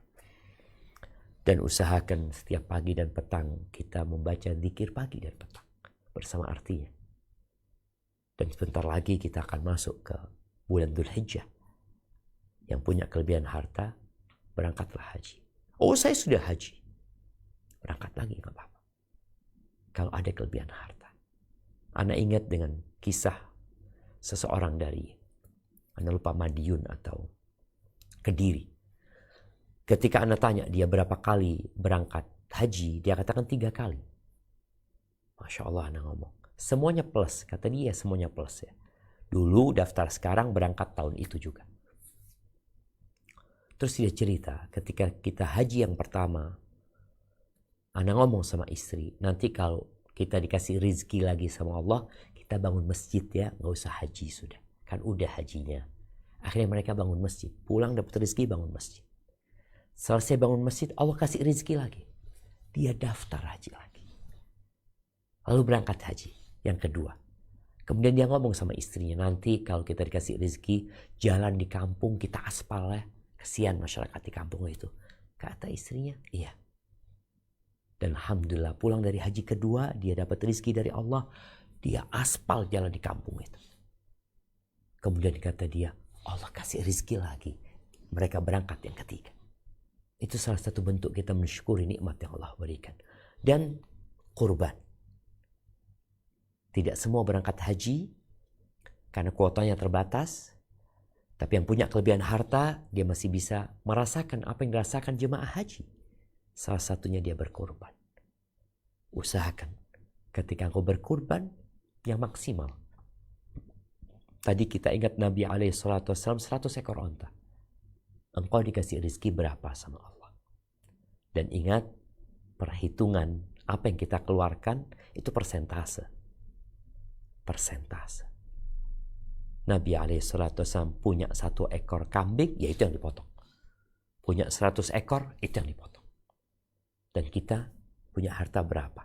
Dan usahakan setiap pagi dan petang kita membaca zikir pagi dan petang bersama artinya. Dan sebentar lagi kita akan masuk ke bulan Dzulhijjah. Yang punya kelebihan harta, berangkatlah haji. Oh, saya sudah haji. Berangkat lagi, nggak apa-apa. Kalau ada kelebihan harta. Ana ingat dengan kisah seseorang dari, Ana lupa Madiun atau Kediri. Ketika Anda tanya dia berapa kali berangkat haji, dia katakan 3 kali. Masya Allah, Anda ngomong. Semuanya plus, kata dia semuanya plus ya. Dulu daftar, sekarang berangkat tahun itu juga. Terus dia cerita, ketika kita haji yang pertama, Anda ngomong sama istri, nanti kalau kita dikasih rizki lagi sama Allah, kita bangun masjid ya, nggak usah haji sudah. Kan udah hajinya. Akhirnya mereka bangun masjid. Pulang dapat rezeki, bangun masjid. Selesai bangun masjid, Allah kasih rezeki lagi. Dia daftar haji lagi. Lalu berangkat haji yang kedua. Kemudian dia ngomong sama istrinya, nanti kalau kita dikasih rezeki, jalan di kampung kita aspal ya. Kesian masyarakat di kampung itu. Kata istrinya, iya. Dan alhamdulillah pulang dari haji kedua, dia dapat rezeki dari Allah. Dia aspal jalan di kampung itu. Kemudian kata dia, Allah kasih rizki lagi. Mereka berangkat yang ketiga. Itu salah satu bentuk kita mensyukuri nikmat yang Allah berikan. Dan kurban. Tidak semua berangkat haji karena kuotanya terbatas. Tapi yang punya kelebihan harta, dia masih bisa merasakan apa yang dirasakan jemaah haji. Salah satunya dia berkurban. Usahakan ketika engkau berkurban yang maksimal. Tadi kita ingat Nabi SAW 100 ekor onta. Engkau dikasih rezeki berapa sama Allah. Dan ingat, perhitungan apa yang kita keluarkan itu persentase. Persentase. Nabi SAW punya 1 ekor kambing, ya itu yang dipotong. Punya 100 ekor, itu yang dipotong. Dan kita punya harta berapa?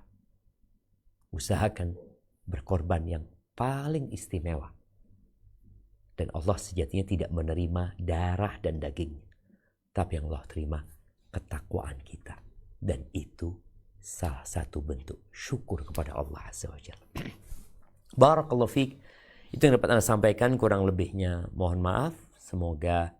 Usahakan berkorban yang paling istimewa. Dan Allah sejatinya tidak menerima darah dan dagingnya. Tapi yang Allah terima ketakwaan kita. Dan itu salah satu bentuk syukur kepada Allah Azza wa Jalla. Barakallahu fiik. Itu yang dapat Anda sampaikan, kurang lebihnya mohon maaf. Semoga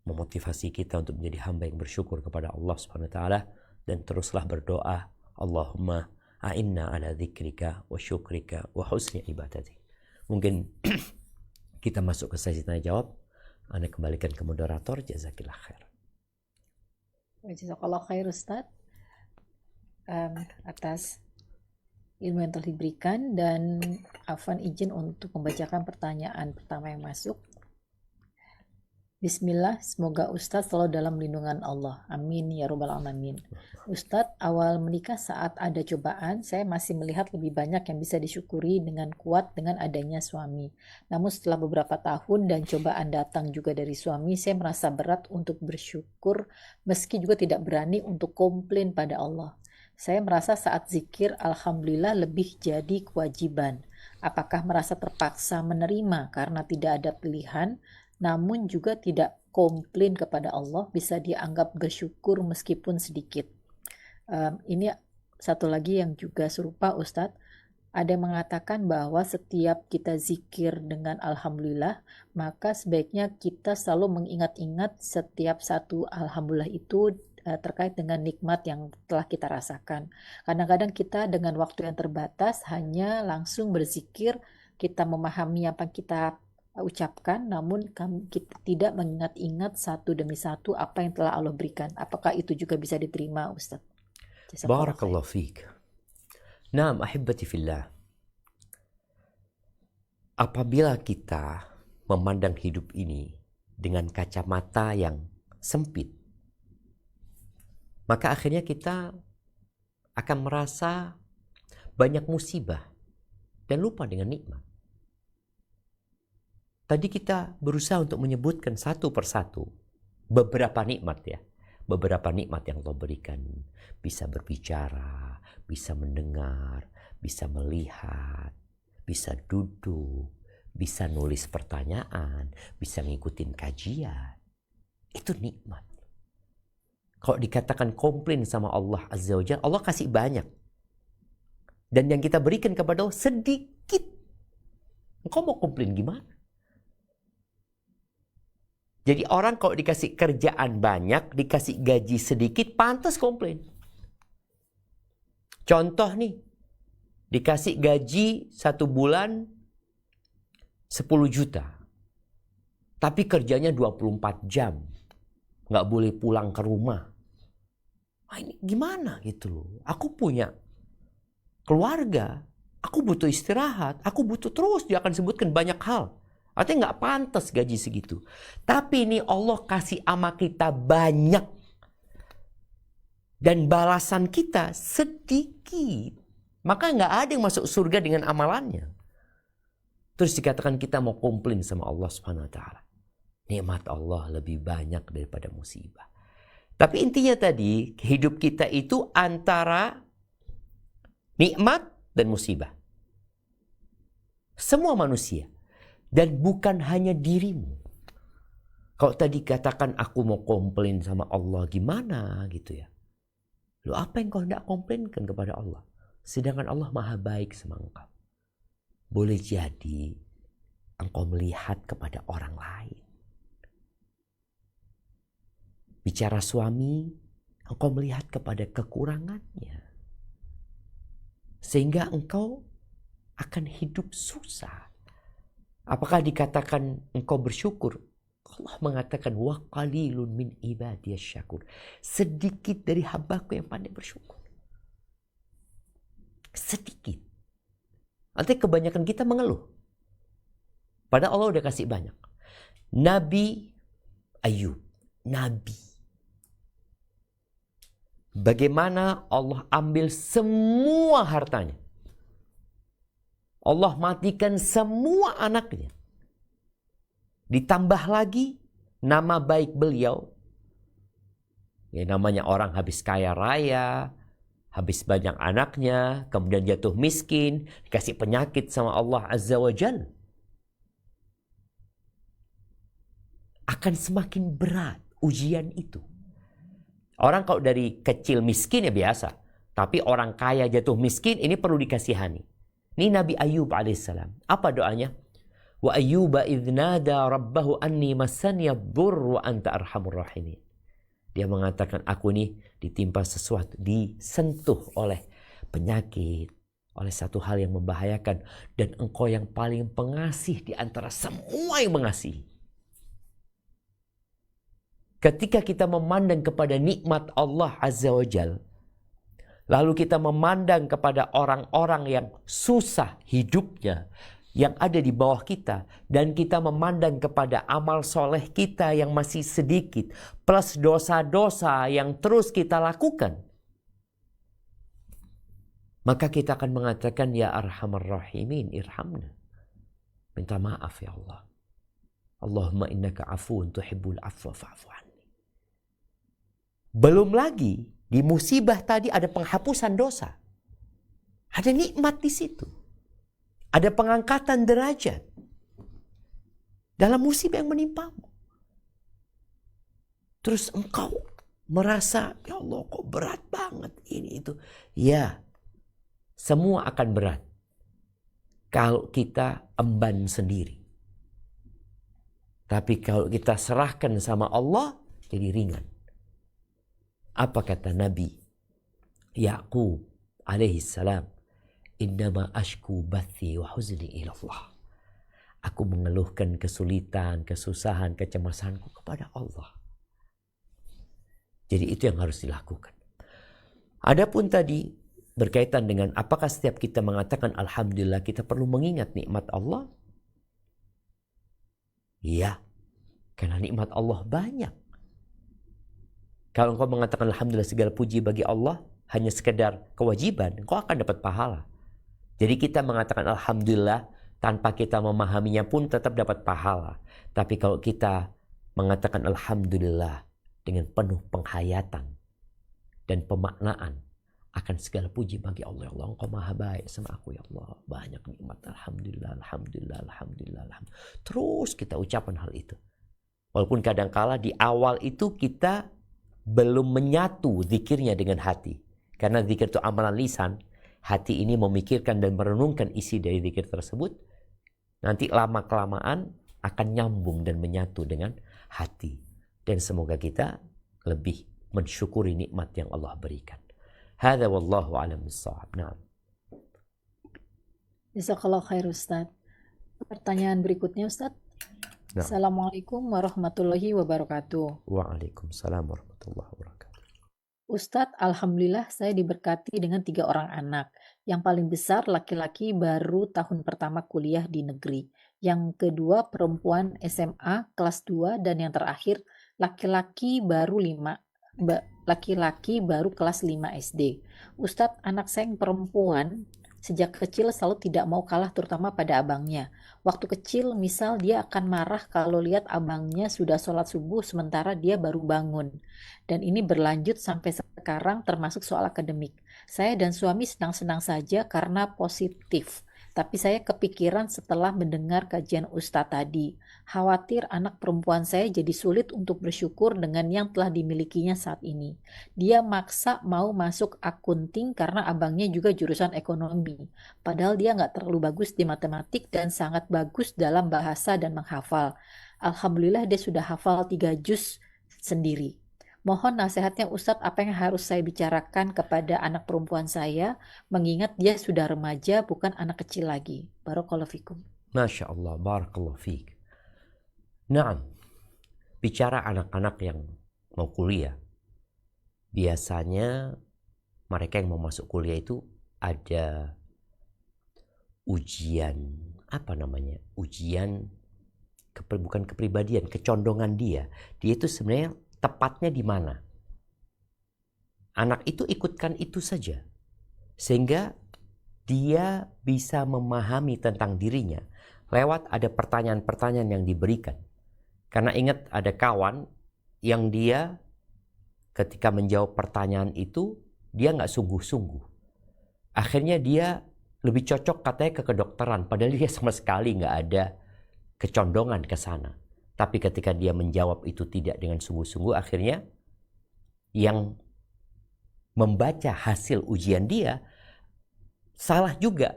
memotivasi kita untuk menjadi hamba yang bersyukur kepada Allah Subhanahu wa taala, dan teruslah berdoa, Allahumma a'inna ala dzikrika wa syukrika wa husni ibadatik. Mungkin kita masuk ke sesi tanya jawab. Anda kembalikan ke moderator. Jazakillah khair. Jazakallah khair Ustaz atas ilmu yang telah diberikan, dan Afwan izin untuk membacakan pertanyaan pertama yang masuk. Bismillah, semoga Ustadz selalu dalam lindungan Allah. Amin ya rabbal alamin. Ustadz, awal menikah saat ada cobaan, saya masih melihat lebih banyak yang bisa disyukuri dengan kuat dengan adanya suami. Namun setelah beberapa tahun dan cobaan datang juga dari suami, saya merasa berat untuk bersyukur meski juga tidak berani untuk komplain pada Allah. Saya merasa saat zikir alhamdulillah lebih jadi kewajiban. Apakah merasa terpaksa menerima karena tidak ada pilihan? Namun juga tidak komplain kepada Allah, bisa dianggap bersyukur meskipun sedikit. Ini satu lagi yang juga serupa Ustadz. Ada yang mengatakan bahwa setiap kita zikir dengan alhamdulillah, maka sebaiknya kita selalu mengingat-ingat setiap satu alhamdulillah itu terkait dengan nikmat yang telah kita rasakan. Kadang-kadang kita dengan waktu yang terbatas hanya langsung berzikir, kita memahami apa yang kita ucapkan, namun kita tidak mengingat-ingat satu demi satu apa yang telah Allah berikan. Apakah itu juga bisa diterima, Ustaz? Jazakallah khair. Barakallahu fiik. Naam ahibati fillah. Apabila kita memandang hidup ini dengan kacamata yang sempit, maka akhirnya kita akan merasa banyak musibah dan lupa dengan nikmat. Tadi kita berusaha untuk menyebutkan satu persatu beberapa nikmat ya. Beberapa nikmat yang Allah berikan. Bisa berbicara, bisa mendengar, bisa melihat, bisa duduk, bisa nulis pertanyaan, bisa ngikutin kajian. Itu nikmat. Kalau dikatakan komplain sama Allah Azza wa Jalla, Allah kasih banyak. Dan yang kita berikan kepada Allah sedikit. Engkau mau komplain gimana? Jadi orang kalau dikasih kerjaan banyak, dikasih gaji sedikit, pantas komplain. Contoh nih, dikasih gaji 1 bulan 10 juta. Tapi kerjanya 24 jam. Nggak boleh pulang ke rumah. Nah, ini gimana gitu loh. Aku punya keluarga, aku butuh istirahat, aku butuh terus. Dia akan sebutkan banyak hal. Artinya nggak pantas gaji segitu. Tapi ini Allah kasih sama kita banyak. Dan balasan kita sedikit. Maka nggak ada yang masuk surga dengan amalannya. Terus dikatakan kita mau komplain sama Allah Subhanahu wa Ta'ala. Nikmat Allah lebih banyak daripada musibah. Tapi intinya tadi, hidup kita itu antara nikmat dan musibah. Semua manusia. Dan bukan hanya dirimu. Kalau tadi katakan aku mau komplain sama Allah, gimana gitu ya. Loh, apa yang kau hendak komplainkan kepada Allah? Sedangkan Allah maha baik sama engkau. Boleh jadi engkau melihat kepada orang lain. Bicara suami, engkau melihat kepada kekurangannya. Sehingga engkau akan hidup susah. Apakah dikatakan engkau bersyukur? Allah mengatakan wa qalilun min ibadiyas syakur. Sedikit dari hambaku yang pandai bersyukur. Sedikit. Artinya kebanyakan kita mengeluh. Padahal Allah udah kasih banyak. Nabi Ayub. Nabi. Bagaimana Allah ambil semua hartanya. Allah matikan semua anaknya. Ditambah lagi nama baik beliau. Ya, namanya orang habis kaya raya, habis banyak anaknya, kemudian jatuh miskin, dikasih penyakit sama Allah Azza wa Jalla. Akan semakin berat ujian itu. Orang kalau dari kecil miskin ya biasa. Tapi orang kaya jatuh miskin ini perlu dikasihani. Ini Nabi Ayub alaihissalam. Apa doanya? Wa ayyuba idznada rabbahu anni massaniya dhurr wa anta arhamur rahimin. Dia mengatakan aku ini ditimpa sesuatu, disentuh oleh penyakit, oleh satu hal yang membahayakan, dan engkau yang paling pengasih di antara semua yang mengasihi. Ketika kita memandang kepada nikmat Allah Azza wa Jalla, lalu kita memandang kepada orang-orang yang susah hidupnya, yang ada di bawah kita, dan kita memandang kepada amal soleh kita yang masih sedikit, plus dosa-dosa yang terus kita lakukan, maka kita akan mengatakan, ya arhamar rahimin, irhamna. Minta maaf ya Allah. Allahumma innaka afuun tuhibbul afwa fa'fu anni. Belum lagi, di musibah tadi ada penghapusan dosa. Ada nikmat di situ. Ada pengangkatan derajat. Dalam musibah yang menimpamu. Terus engkau merasa, ya Allah kok berat banget ini itu. Ya, semua akan berat. Kalau kita emban sendiri. Tapi kalau kita serahkan sama Allah, jadi ringan. Apa kata Nabi Yaqub alaihissalam? Innama ashku bathi wa huzni ilallah. Aku mengeluhkan kesulitan, kesusahan, kecemasanku kepada Allah. Jadi itu yang harus dilakukan. Adapun tadi berkaitan dengan apakah setiap kita mengatakan alhamdulillah kita perlu mengingat nikmat Allah? Iya, karena nikmat Allah banyak. Kalau engkau mengatakan alhamdulillah segala puji bagi Allah hanya sekedar kewajiban, engkau akan dapat pahala. Jadi kita mengatakan alhamdulillah tanpa kita memahaminya pun tetap dapat pahala. Tapi kalau kita mengatakan alhamdulillah dengan penuh penghayatan dan pemaknaan, akan segala puji bagi Allah. Ya Allah, engkau maha baik sama aku ya Allah. Banyak nikmat. Alhamdulillah, alhamdulillah, alhamdulillah, alhamdulillah. Terus kita ucapkan hal itu. Walaupun kadangkala di awal itu kita belum menyatu zikirnya dengan hati. Karena zikir itu amalan lisan. Hati ini memikirkan dan merenungkan isi dari zikir tersebut. Nanti lama-kelamaan akan nyambung dan menyatu dengan hati. Dan semoga kita lebih mensyukuri nikmat yang Allah berikan. Hadza wallahu a'lam bissawab. Naam. Jazakallah khair Ustaz. Pertanyaan berikutnya Ustaz. Naam. Assalamualaikum warahmatullahi wabarakatuh. Waalaikumsalam warahmatullahi wabarakatuh. Ustadz, alhamdulillah saya diberkati dengan 3 orang anak. Yang paling besar laki-laki baru tahun pertama kuliah di negeri. Yang kedua perempuan SMA kelas 2 dan yang terakhir laki-laki baru kelas 5 SD. Ustadz, anak saya yang perempuan sejak kecil selalu tidak mau kalah terutama pada abangnya. Waktu kecil misal dia akan marah kalau lihat abangnya sudah sholat subuh sementara dia baru bangun. Dan ini berlanjut sampai sekarang termasuk soal akademik. Saya dan suami senang-senang saja karena positif. Tapi saya kepikiran setelah mendengar kajian Ustadz tadi. Khawatir anak perempuan saya jadi sulit untuk bersyukur dengan yang telah dimilikinya saat ini. Dia maksa mau masuk akunting karena abangnya juga jurusan ekonomi. Padahal dia nggak terlalu bagus di matematik dan sangat bagus dalam bahasa dan menghafal. Alhamdulillah dia sudah hafal 3 juz sendiri. Mohon nasihatnya Ustadz, apa yang harus saya bicarakan kepada anak perempuan saya, mengingat dia sudah remaja, bukan anak kecil lagi. Barakallahu fikum. Masya Allah, barakallahu fiik. Naam, bicara anak-anak yang mau kuliah, biasanya mereka yang mau masuk kuliah itu ada ujian, ujian bukan kepribadian, kecondongan dia. Dia itu sebenarnya tepatnya di mana? Anak itu ikutkan itu saja. Sehingga dia bisa memahami tentang dirinya lewat ada pertanyaan-pertanyaan yang diberikan. Karena ingat ada kawan yang dia ketika menjawab pertanyaan itu dia nggak sungguh-sungguh. Akhirnya dia lebih cocok katanya ke kedokteran. Padahal dia sama sekali nggak ada kecondongan ke sana. Tapi ketika dia menjawab itu tidak dengan sungguh-sungguh, akhirnya yang membaca hasil ujian dia salah juga.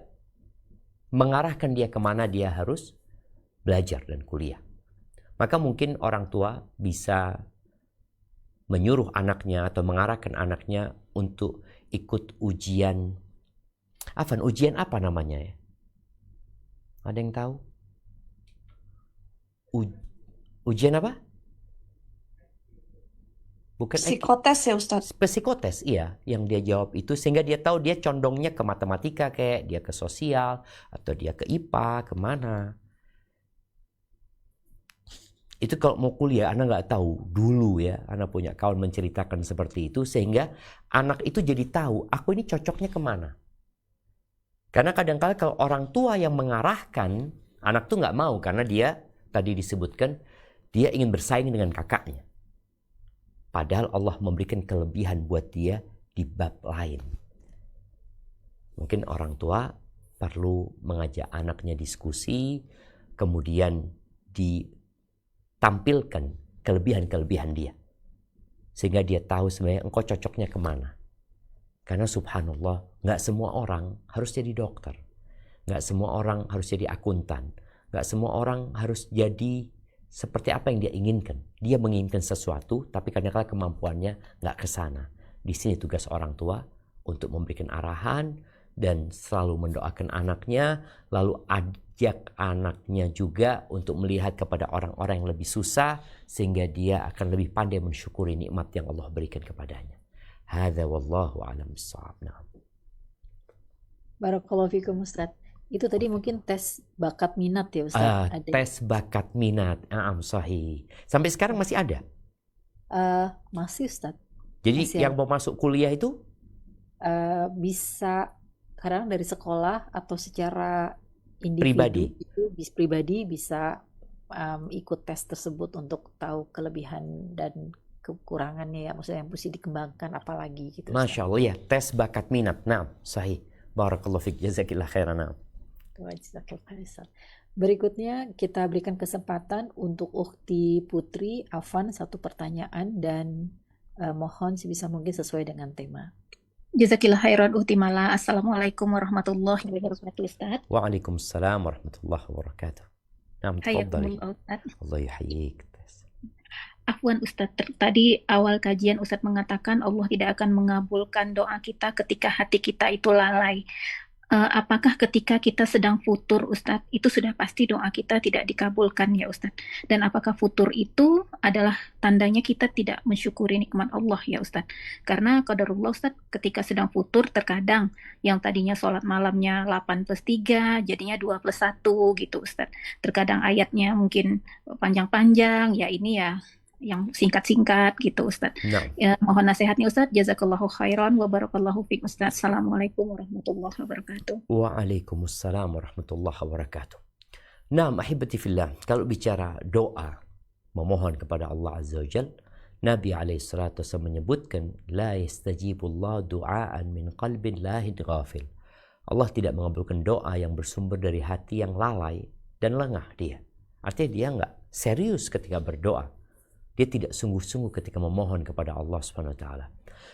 Mengarahkan dia kemana dia harus belajar dan kuliah. Maka mungkin orang tua bisa menyuruh anaknya atau mengarahkan anaknya untuk ikut ujian. Ujian apa namanya ya? Ada yang tahu? Ujian apa? Bukan psikotes ya Ustadz? Psikotes, iya. Yang dia jawab itu sehingga dia tahu dia condongnya ke matematika kayak dia ke sosial atau dia ke IPA, kemana. Itu kalau mau kuliah, anak nggak tahu dulu ya. Anak punya kawan menceritakan seperti itu sehingga anak itu jadi tahu aku ini cocoknya kemana. Karena kadang-kadang kalau orang tua yang mengarahkan, anak tuh nggak mau karena dia tadi disebutkan dia ingin bersaing dengan kakaknya. Padahal Allah memberikan kelebihan buat dia di bab lain. Mungkin orang tua perlu mengajak anaknya diskusi, kemudian ditampilkan kelebihan-kelebihan dia. Sehingga dia tahu sebenarnya engkau cocoknya kemana. Karena subhanallah, gak semua orang harus jadi dokter. Gak semua orang harus jadi akuntan. Gak semua orang harus jadi seperti apa yang dia inginkan. Dia menginginkan sesuatu, tapi kadang-kadang kemampuannya gak ke sana. Di sini tugas orang tua untuk memberikan arahan dan selalu mendoakan anaknya, lalu ajak anaknya juga untuk melihat kepada orang-orang yang lebih susah, sehingga dia akan lebih pandai mensyukuri nikmat yang Allah berikan kepadanya. Hadza wallahu a'lam bissawab. Nah. Barakallahu fikum Ustaz. Itu tadi mungkin tes bakat minat ya Ustaz. Ada Tes bakat minat. Sahih. Sampai sekarang masih ada. masih Ustaz. Jadi Masih yang mau masuk kuliah itu bisa kadang dari sekolah atau secara individu pribadi. itu pribadi bisa ikut tes tersebut untuk tahu kelebihan dan kekurangannya ya, maksudnya yang mesti dikembangkan apalagi gitu. Masya Allah ya, tes bakat minat. Nah, sahih. Barakallahu fiik, jazakillah khairan. Berikutnya kita berikan kesempatan untuk Ukhti Putri Afan satu pertanyaan dan mohon sebisa mungkin sesuai dengan tema. Jazakillah khairan Ukhti Mala. Assalamualaikum warahmatullahi wabarakatuh Ustaz. Waalaikumsalam warahmatullahi wabarakatuh. Nah, tafadhali. Hayakumullah Ustaz. Allah yuhayyik. Afwan Ustaz, tadi awal kajian Ustaz mengatakan Allah tidak akan mengabulkan doa kita ketika hati kita itu lalai. Apakah ketika kita sedang futur Ustaz, itu sudah pasti doa kita tidak dikabulkan ya Ustaz? Dan apakah futur itu adalah tandanya kita tidak mensyukuri nikmat Allah ya Ustaz? Karena qadarullah Ustaz, ketika sedang futur terkadang yang tadinya sholat malamnya 8+3 jadinya 2+1 gitu Ustaz. Terkadang ayatnya mungkin panjang-panjang, ya ini ya yang singkat-singkat gitu Ustaz. Nah. Ya, mohon nasihatnya Ustaz. Jazakallahu khairan wa barakallahu fiik Ustaz. Assalamualaikum warahmatullahi wabarakatuh. Waalaikumsalam warahmatullahi wabarakatuh. Nah, ahibati fillah, kalau bicara doa memohon kepada Allah Azza wa Jal, Nabi alaihissalatu wassalam menyebutkan la yastajibullah du'aan min qalbin lahid ghafil. Allah tidak mengabulkan doa yang bersumber dari hati yang lalai dan lengah dia. Artinya dia enggak serius ketika berdoa. Dia tidak sungguh-sungguh ketika memohon kepada Allah Subhanahu wa taala.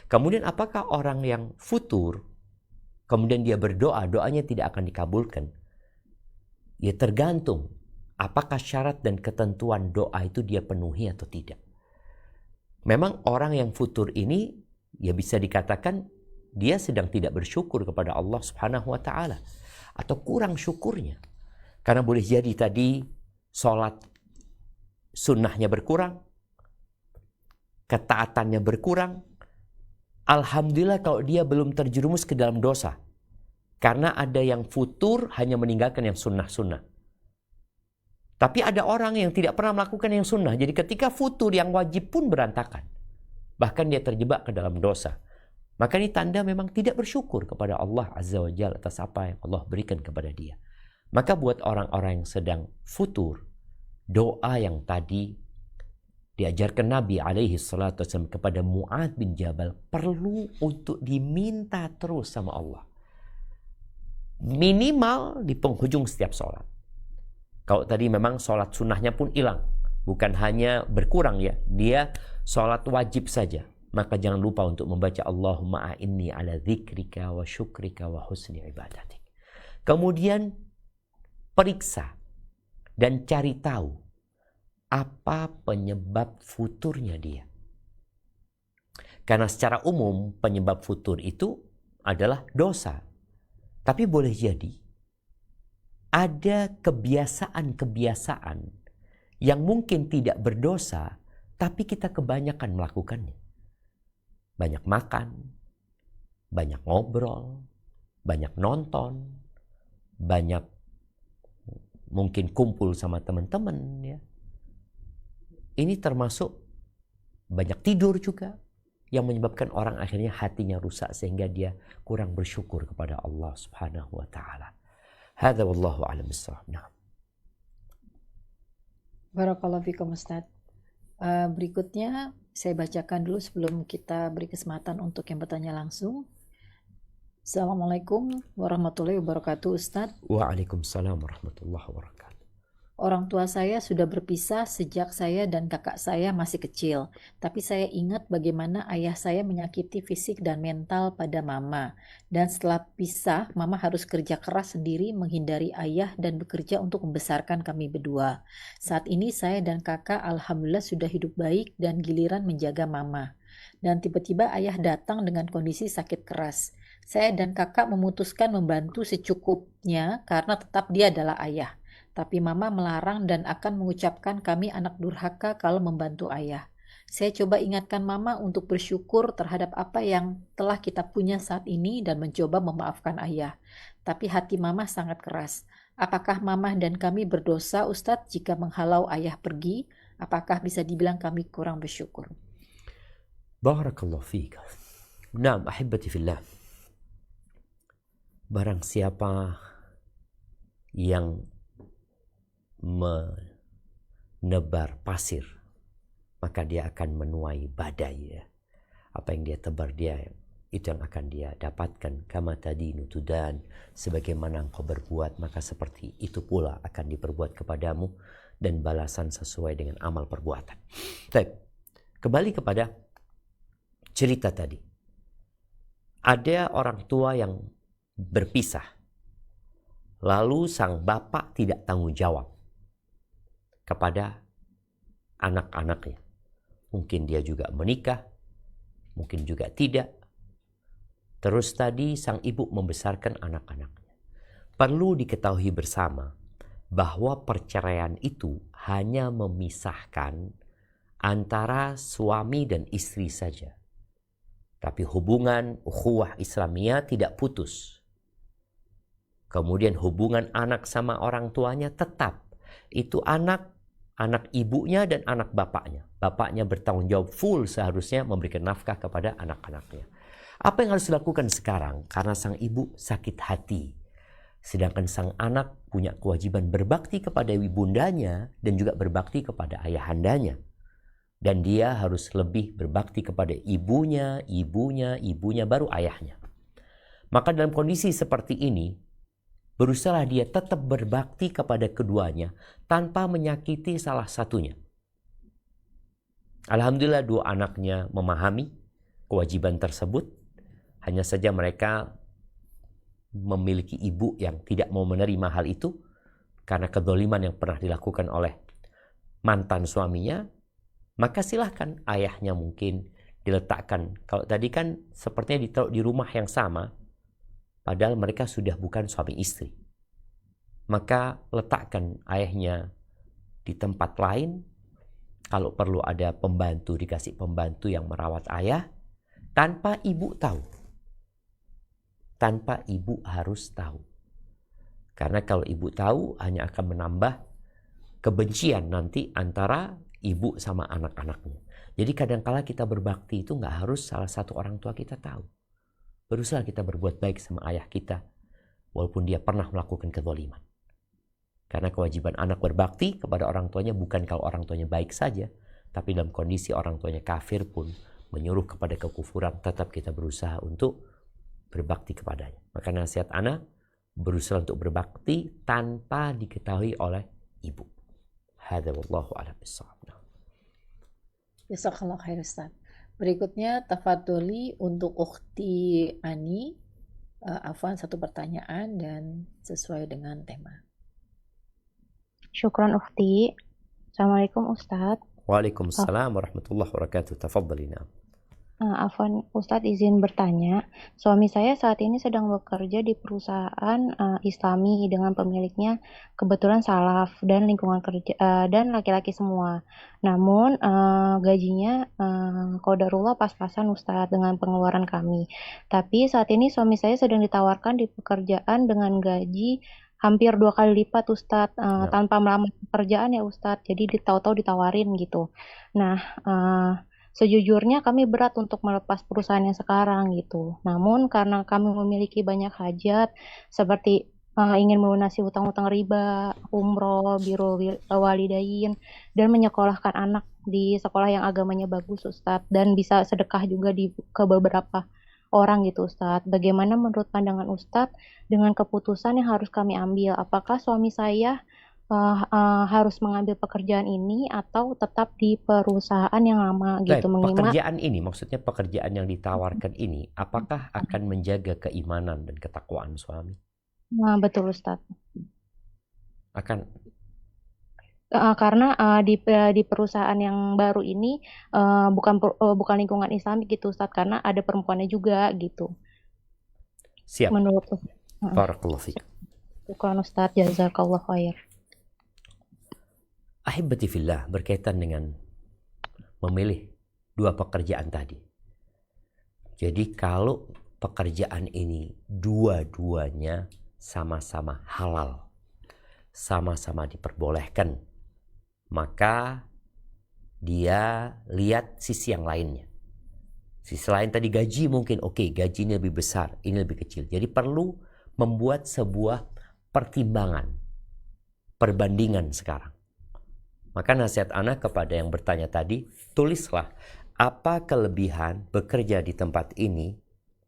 Kemudian apakah orang yang futur kemudian dia berdoa, doanya tidak akan dikabulkan? Ya tergantung apakah syarat dan ketentuan doa itu dia penuhi atau tidak. Memang orang yang futur ini ya bisa dikatakan dia sedang tidak bersyukur kepada Allah Subhanahu wa taala atau kurang syukurnya. Karena boleh jadi tadi sholat sunnahnya berkurang, ketaatannya berkurang. Alhamdulillah kalau dia belum terjerumus ke dalam dosa. Karena ada yang futur hanya meninggalkan yang sunnah-sunnah. Tapi ada orang yang tidak pernah melakukan yang sunnah. Jadi ketika futur yang wajib pun berantakan. Bahkan dia terjebak ke dalam dosa. Maka ini tanda memang tidak bersyukur kepada Allah Azza wa Jalla atas apa yang Allah berikan kepada dia. Maka buat orang-orang yang sedang futur, doa yang tadi diajarkan Nabi alaihi salatu wasallam kepada Mu'adz bin Jabal perlu untuk diminta terus sama Allah. Minimal di penghujung setiap sholat. Kalau tadi memang sholat sunnahnya pun hilang. Bukan hanya berkurang ya. Dia sholat wajib saja. Maka jangan lupa untuk membaca Allahumma a'inni ala dzikrika wa syukrika wa husni ibadatik. Kemudian periksa dan cari tahu apa penyebab futurnya dia. Karena secara umum penyebab futur itu adalah dosa. Tapi boleh jadi ada kebiasaan-kebiasaan yang mungkin tidak berdosa, tapi kita kebanyakan melakukannya. Banyak makan, banyak ngobrol, banyak nonton, banyak mungkin kumpul sama teman-teman ya. Ini termasuk banyak tidur juga yang menyebabkan orang akhirnya hatinya rusak sehingga dia kurang bersyukur kepada Allah Subhanahu wa taala. Hadza wallahu a'lam bissawab. Barakallahu fikum Ustaz. Berikutnya saya bacakan dulu sebelum kita beri kesempatan untuk yang bertanya langsung. Assalamualaikum warahmatullahi wabarakatuh Ustaz. Waalaikumsalam warahmatullahi wabarakatuh. Orang tua saya sudah berpisah sejak saya dan kakak saya masih kecil. Tapi saya ingat bagaimana ayah saya menyakiti fisik dan mental pada mama. Dan setelah pisah, mama harus kerja keras sendiri menghindari ayah dan bekerja untuk membesarkan kami berdua. Saat ini saya dan kakak alhamdulillah sudah hidup baik dan giliran menjaga mama. Dan tiba-tiba ayah datang dengan kondisi sakit keras. Saya dan kakak memutuskan membantu secukupnya karena tetap dia adalah ayah. Tapi mama melarang dan akan mengucapkan kami anak durhaka kalau membantu ayah. Saya coba ingatkan Mama untuk bersyukur terhadap apa yang telah kita punya saat ini dan mencoba memaafkan Ayah. Tapi hati Mama sangat keras. Apakah Mama dan kami berdosa, Ustadz, jika menghalau Ayah pergi? Apakah bisa dibilang kami kurang bersyukur? Barakallahu fiik. Naam, ahibati fillah. Barang siapa yang menebar pasir, maka dia akan menuai badai, ya. Apa yang dia tebar, dia itu yang akan dia dapatkan. Kama tadinu tudan, sebagaimana engkau berbuat, maka seperti itu pula akan diperbuat kepadamu, dan balasan sesuai dengan amal perbuatan. Baik, kembali kepada cerita tadi. Ada orang tua yang berpisah, lalu sang bapak tidak tanggung jawab kepada anak-anaknya. Mungkin dia juga menikah, mungkin juga tidak. Terus tadi sang ibu membesarkan anak-anaknya. Perlu diketahui bersama bahwa perceraian itu hanya memisahkan antara suami dan istri saja. Tapi hubungan ukhuwah Islamiyah tidak putus. Kemudian hubungan anak sama orang tuanya tetap. Itu anak ibunya dan anak bapaknya. Bapaknya bertanggung jawab full seharusnya memberikan nafkah kepada anak-anaknya. Apa yang harus dilakukan sekarang? Karena sang ibu sakit hati. Sedangkan sang anak punya kewajiban berbakti kepada ibundanya dan juga berbakti kepada ayahandanya. Dan dia harus lebih berbakti kepada ibunya, baru ayahnya. Maka dalam kondisi seperti ini, berusaha dia tetap berbakti kepada keduanya tanpa menyakiti salah satunya. Alhamdulillah dua anaknya memahami kewajiban tersebut. Hanya saja mereka memiliki ibu yang tidak mau menerima hal itu karena kezaliman yang pernah dilakukan oleh mantan suaminya. Maka silahkan ayahnya mungkin diletakkan. Kalau tadi kan sepertinya ditaruh di rumah yang sama, padahal mereka sudah bukan suami istri. Maka letakkan ayahnya di tempat lain. Kalau perlu ada pembantu, dikasih pembantu yang merawat ayah, tanpa ibu tahu. Tanpa ibu harus tahu. Karena kalau ibu tahu hanya akan menambah kebencian nanti antara ibu sama anak-anaknya. Jadi kadangkala kita berbakti itu nggak harus salah satu orang tua kita tahu. Berusaha kita berbuat baik sama ayah kita, walaupun dia pernah melakukan kezaliman. Karena kewajiban anak berbakti kepada orang tuanya bukan kalau orang tuanya baik saja, tapi dalam kondisi orang tuanya kafir pun menyuruh kepada kekufuran, tetap kita berusaha untuk berbakti kepadanya. Maka nasihat anak, berusaha untuk berbakti tanpa diketahui oleh ibu. Hadza wallahu a'lam bissawab. Jazakallah khair Ustaz. Berikutnya tafadholi untuk Ukhti Ani. Afwan, satu pertanyaan dan sesuai dengan tema. Syukran Ukhti. Assalamualaikum Ustadz. Waalaikumsalam warahmatullahi wabarakatuh. Tafadhali. Afwan Ustadz, izin bertanya. Suami saya saat ini sedang bekerja di perusahaan Islami dengan pemiliknya kebetulan salaf dan lingkungan kerja dan laki-laki semua. Namun gajinya qadarullah pas-pasan Ustadz dengan pengeluaran kami. Tapi saat ini suami saya sedang ditawarkan di pekerjaan dengan gaji hampir 2 kali lipat Ustadz, tanpa melamar pekerjaan ya Ustadz. Jadi tahu-tahu ditawarin gitu. Nah, sejujurnya kami berat untuk melepas perusahaan yang sekarang gitu. Namun karena kami memiliki banyak hajat seperti ingin melunasi hutang-hutang riba, umroh, biro walidain, dan menyekolahkan anak di sekolah yang agamanya bagus Ustadz, dan bisa sedekah juga ke beberapa orang gitu Ustadz. Bagaimana menurut pandangan Ustadz dengan keputusan yang harus kami ambil? Apakah suami saya harus mengambil pekerjaan ini atau tetap di perusahaan yang lama gitu? Pekerjaan ini, maksudnya pekerjaan yang ditawarkan ini, apakah akan menjaga keimanan dan ketakwaan suami? Nah, betul Ustadz. Akan. Karena di perusahaan yang baru ini bukan lingkungan Islam gitu Ustadz, karena ada perempuannya juga gitu. Siap. Menurut Barakallahu fiik. Syukran Ustadz, jazakallah khair. Ahibati fillah, berkaitan dengan memilih dua pekerjaan tadi. Jadi kalau pekerjaan ini dua-duanya sama-sama halal, sama-sama diperbolehkan, maka dia lihat sisi yang lainnya. Sisi lain tadi gaji mungkin oke, gaji ini lebih besar, ini lebih kecil. Jadi perlu membuat sebuah pertimbangan, perbandingan sekarang. Maka nasihat anak kepada yang bertanya tadi, tulislah apa kelebihan bekerja di tempat ini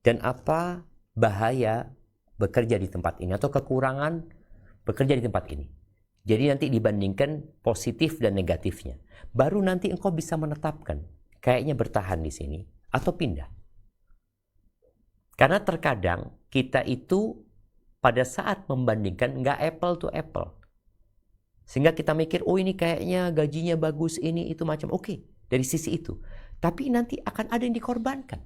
dan apa bahaya bekerja di tempat ini atau kekurangan bekerja di tempat ini. Jadi nanti dibandingkan positif dan negatifnya. Baru nanti engkau bisa menetapkan kayaknya bertahan di sini atau pindah. Karena terkadang kita itu pada saat membandingkan nggak apple to apple. Sehingga kita mikir, oh ini kayaknya gajinya bagus, ini itu macam. Oke, dari sisi itu. Tapi nanti akan ada yang dikorbankan.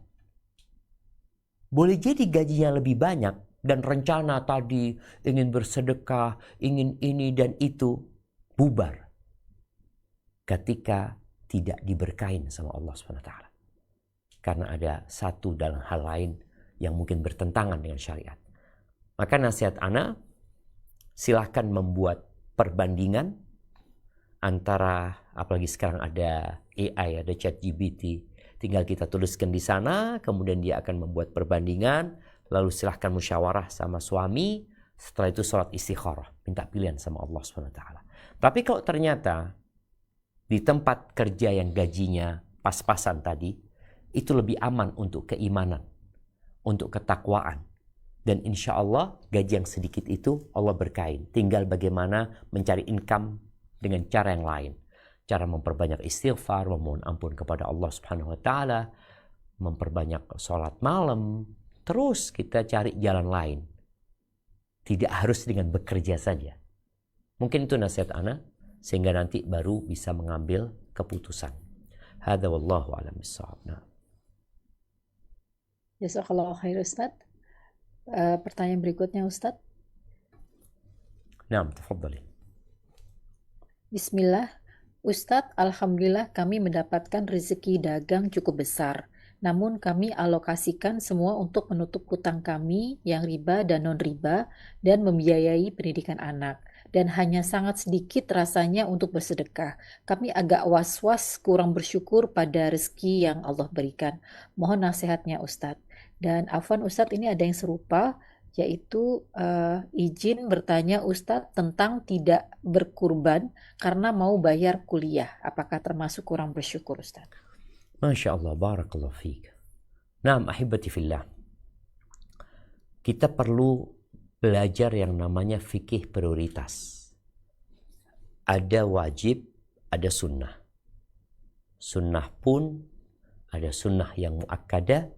Boleh jadi gajinya lebih banyak dan rencana tadi ingin bersedekah, ingin ini dan itu, bubar. Ketika tidak diberkahin sama Allah SWT. Karena ada satu dalam hal lain yang mungkin bertentangan dengan syariat. Maka nasihat ana, silahkan membuat perbandingan antara, apalagi sekarang ada AI, ada ChatGPT. Tinggal kita tuliskan di sana, kemudian dia akan membuat perbandingan, lalu silahkan musyawarah sama suami, setelah itu sholat istikharah, minta pilihan sama Allah SWT. Tapi kalau ternyata di tempat kerja yang gajinya pas-pasan tadi, itu lebih aman untuk keimanan, untuk ketakwaan. Dan insya Allah gaji yang sedikit itu Allah berkahin. Tinggal bagaimana mencari income dengan cara yang lain. Cara memperbanyak istighfar, memohon ampun kepada Allah Subhanahu wa Ta'ala, memperbanyak sholat malam. Terus kita cari jalan lain. Tidak harus dengan bekerja saja. Mungkin itu nasihat ana, sehingga nanti baru bisa mengambil keputusan. Hadza wallahu a'lam bissawab. Jazakallahu khair Ustaz. Pertanyaan berikutnya Ustaz. Naam, tafadhali. Bismillah. Ustadz, alhamdulillah kami mendapatkan rezeki dagang cukup besar. Namun kami alokasikan semua untuk menutup hutang kami yang riba dan non-riba dan membiayai pendidikan anak. Dan hanya sangat sedikit rasanya untuk bersedekah. Kami agak was-was kurang bersyukur pada rezeki yang Allah berikan. Mohon nasihatnya Ustadz. Dan afwan Ustadz, ini ada yang serupa, yaitu izin bertanya Ustadz tentang tidak berkurban karena mau bayar kuliah. Apakah termasuk kurang bersyukur Ustadz? Masya Allah, barakallahu fiik. Naam, ahibati fillah. Kita perlu belajar yang namanya fikih prioritas. Ada wajib, ada sunnah. Sunnah pun ada sunnah yang muakkadah,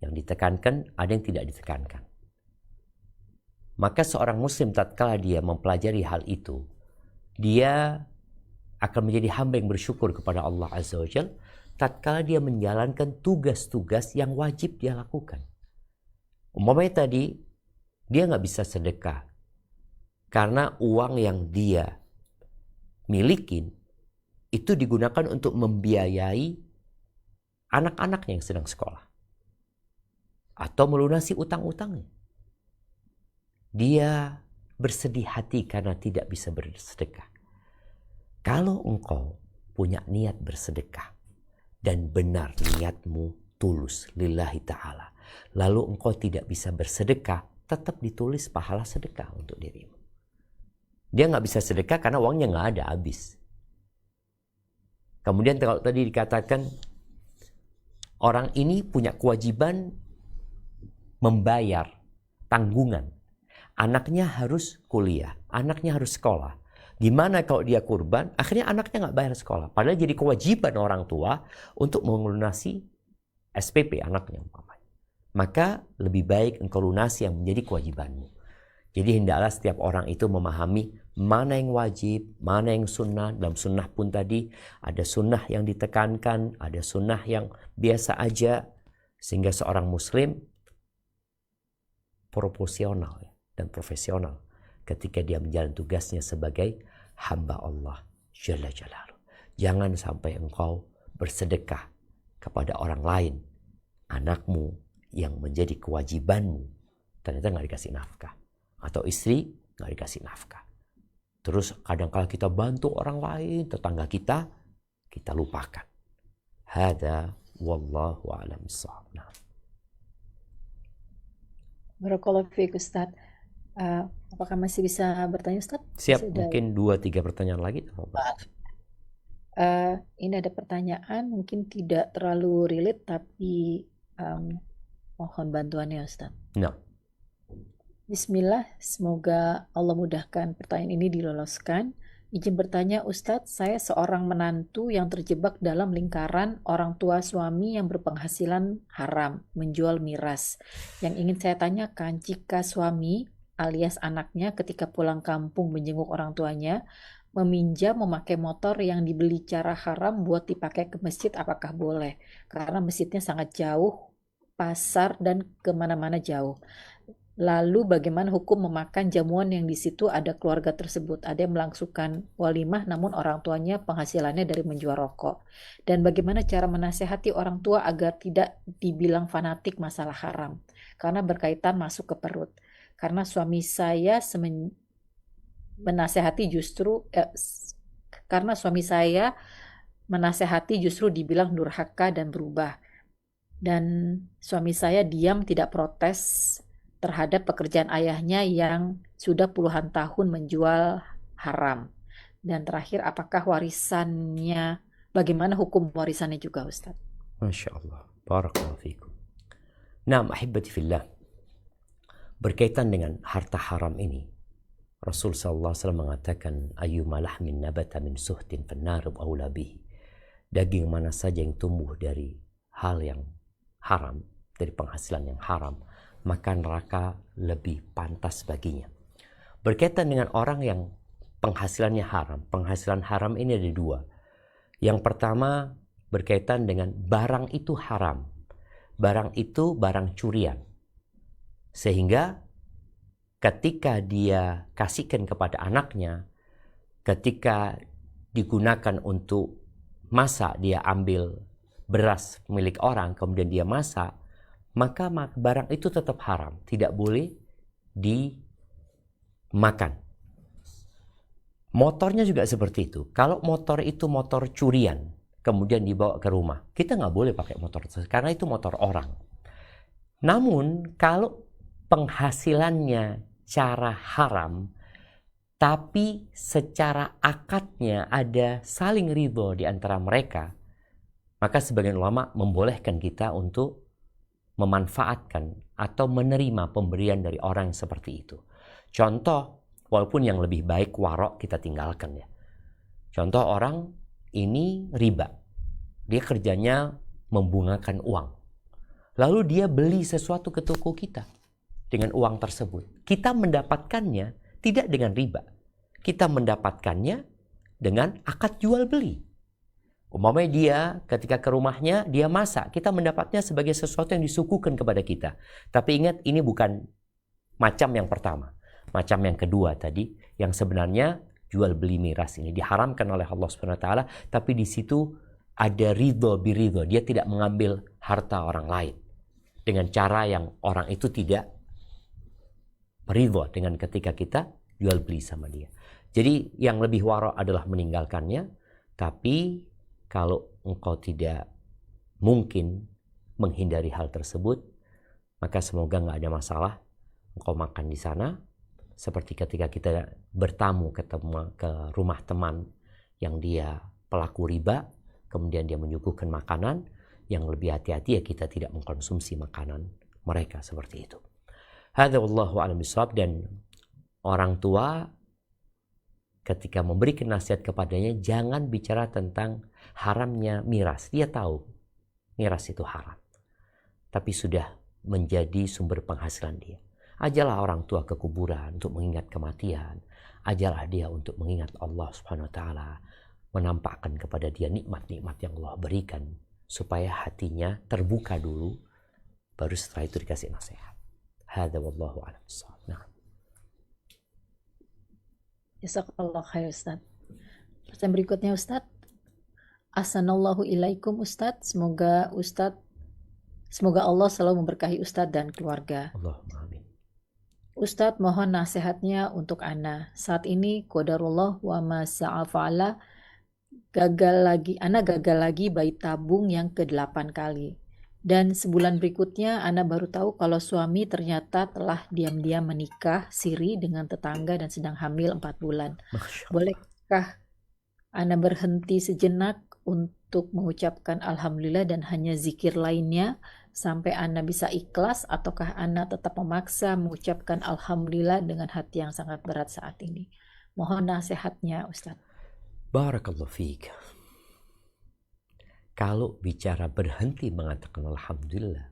yang ditekankan, ada yang tidak ditekankan. Maka seorang muslim tatkala dia mempelajari hal itu, dia akan menjadi hamba yang bersyukur kepada Allah Azza wa Jalla tatkala dia menjalankan tugas-tugas yang wajib dia lakukan. Umpamanya tadi, dia nggak bisa sedekah karena uang yang dia milikin itu digunakan untuk membiayai anak-anaknya yang sedang sekolah atau melunasi utang-utangnya. Dia bersedih hati karena tidak bisa bersedekah. Kalau engkau punya niat bersedekah dan benar niatmu tulus lillahi ta'ala, lalu engkau tidak bisa bersedekah, tetap ditulis pahala sedekah untuk dirimu. Dia nggak bisa sedekah karena uangnya nggak ada, habis. Kemudian kalau tadi dikatakan orang ini punya kewajiban membayar tanggungan. Anaknya harus kuliah, anaknya harus sekolah. Gimana kalau dia kurban, akhirnya anaknya nggak bayar sekolah. Padahal jadi kewajiban orang tua untuk melunasi SPP anaknya. Maka lebih baik engkau lunasi yang menjadi kewajibanmu. Jadi hendaklah setiap orang itu memahami mana yang wajib, mana yang sunnah. Dalam sunnah pun tadi ada sunnah yang ditekankan, ada sunnah yang biasa aja. Sehingga seorang muslim proporsional dan profesional ketika dia menjalani tugasnya sebagai hamba Allah Jalla Jalaluh. Jangan sampai engkau bersedekah kepada orang lain, anakmu yang menjadi kewajibanmu, ternyata nggak dikasih nafkah. Atau istri nggak dikasih nafkah. Terus kadang-kala kita bantu orang lain, tetangga kita lupakan. Hada wallahu a'lam bissawab. Nah. Barakallahu fiik Ustaz. Apakah masih bisa bertanya Ustaz? Siap, Sudah. mungkin 2-3 pertanyaan lagi. Ini ada pertanyaan mungkin tidak terlalu relate tapi mohon bantuannya Ustaz. Nah. Bismillah, semoga Allah mudahkan pertanyaan ini diloloskan. Izin bertanya Ustadz, saya seorang menantu yang terjebak dalam lingkaran orang tua suami yang berpenghasilan haram, menjual miras. Yang ingin saya tanyakan, jika suami alias anaknya ketika pulang kampung menjenguk orang tuanya, meminjam memakai motor yang dibeli cara haram buat dipakai ke masjid, apakah boleh? Karena masjidnya sangat jauh, pasar dan kemana-mana jauh. Lalu bagaimana hukum memakan jamuan yang di situ ada keluarga tersebut? Ada yang melangsungkan walimah namun orang tuanya penghasilannya dari menjual rokok. Dan bagaimana cara menasehati orang tua agar tidak dibilang fanatik masalah haram? Karena berkaitan masuk ke perut. Karena suami saya menasehati justru dibilang durhaka dan berubah. Dan suami saya diam tidak protes terhadap pekerjaan ayahnya yang sudah puluhan tahun menjual haram. Dan terakhir, apakah warisannya, bagaimana hukum warisannya juga Ustaz? Masya Allah, barakallahu fikum. Nah, ahibati fillah, berkaitan dengan harta haram ini, Rasul SAW mengatakan, ayyuma lahmin nabata min suhtin fannaru awla bihi. Daging mana saja yang tumbuh dari hal yang haram, dari penghasilan yang haram, maka neraka lebih pantas baginya. Berkaitan dengan orang yang penghasilannya haram. Penghasilan haram ini ada dua. Yang pertama berkaitan dengan barang itu haram. Barang itu barang curian. Sehingga ketika dia kasihkan kepada anaknya, ketika digunakan untuk masak, dia ambil beras milik orang, kemudian dia masak, maka barang itu tetap haram, tidak boleh dimakan. Motornya juga seperti itu. Kalau motor itu motor curian, kemudian dibawa ke rumah, kita nggak boleh pakai motor tersebut, karena itu motor orang. Namun, kalau penghasilannya cara haram, tapi secara akadnya ada saling ridho di antara mereka, maka sebagian ulama membolehkan kita untuk memanfaatkan atau menerima pemberian dari orang yang seperti itu. Contoh, walaupun yang lebih baik warok kita tinggalkan ya. Contoh, orang ini riba. Dia kerjanya membungakan uang. Lalu dia beli sesuatu ke toko kita dengan uang tersebut. Kita mendapatkannya tidak dengan riba. Kita mendapatkannya dengan akad jual beli. Umpamanya dia ketika ke rumahnya, dia masak. Kita mendapatnya sebagai sesuatu yang disuguhkan kepada kita. Tapi ingat, ini bukan macam yang pertama. Macam yang kedua tadi, yang sebenarnya jual beli miras ini diharamkan oleh Allah SWT, tapi di situ ada ridho biridho. Dia tidak mengambil harta orang lain. Dengan cara yang orang itu tidak ridho dengan ketika kita jual beli sama dia. Jadi yang lebih waro adalah meninggalkannya, tapi kalau engkau tidak mungkin menghindari hal tersebut, maka semoga nggak ada masalah. Engkau makan di sana, seperti ketika kita bertamu ke rumah teman yang dia pelaku riba, kemudian dia menyuguhkan makanan, yang lebih hati-hati ya kita tidak mengkonsumsi makanan mereka seperti itu. Hadza wallahu a'lam bishawab. Dan orang tua ketika memberikan nasihat kepadanya, jangan bicara tentang haramnya miras. Dia tahu miras itu haram, tapi sudah menjadi sumber penghasilan dia. Ajalah orang tua ke kuburan untuk mengingat kematian. Ajalah dia untuk mengingat Allah Subhanahu wa taala, menampakkan kepada dia nikmat-nikmat yang Allah berikan, supaya hatinya terbuka dulu, baru setelah itu dikasih nasihat. Hadza wallahu a'lam bishawab. Nah. Jazakallah khair Ustaz. Pertanyaan berikutnya Ustaz. Ahsanallahu ilaikum Ustadz. Semoga Allah selalu memberkahi Ustadz dan keluarga. Allahumma amin. Ustadz, mohon nasihatnya untuk Ana. Saat ini qadarullah wa ma sa'a fa'ala, Ana gagal lagi bayi tabung yang ke-8 kali. Dan sebulan berikutnya Ana baru tahu kalau suami ternyata telah diam-diam menikah siri dengan tetangga dan sedang hamil 4 bulan. Masya Allah. Bolehkah Ana berhenti sejenak untuk mengucapkan Alhamdulillah dan hanya zikir lainnya sampai Ana bisa ikhlas, ataukah Ana tetap memaksa mengucapkan Alhamdulillah dengan hati yang sangat berat saat ini? Mohon nasihatnya Ustaz. Barakallahu fiik. Kalau bicara berhenti mengatakan Alhamdulillah,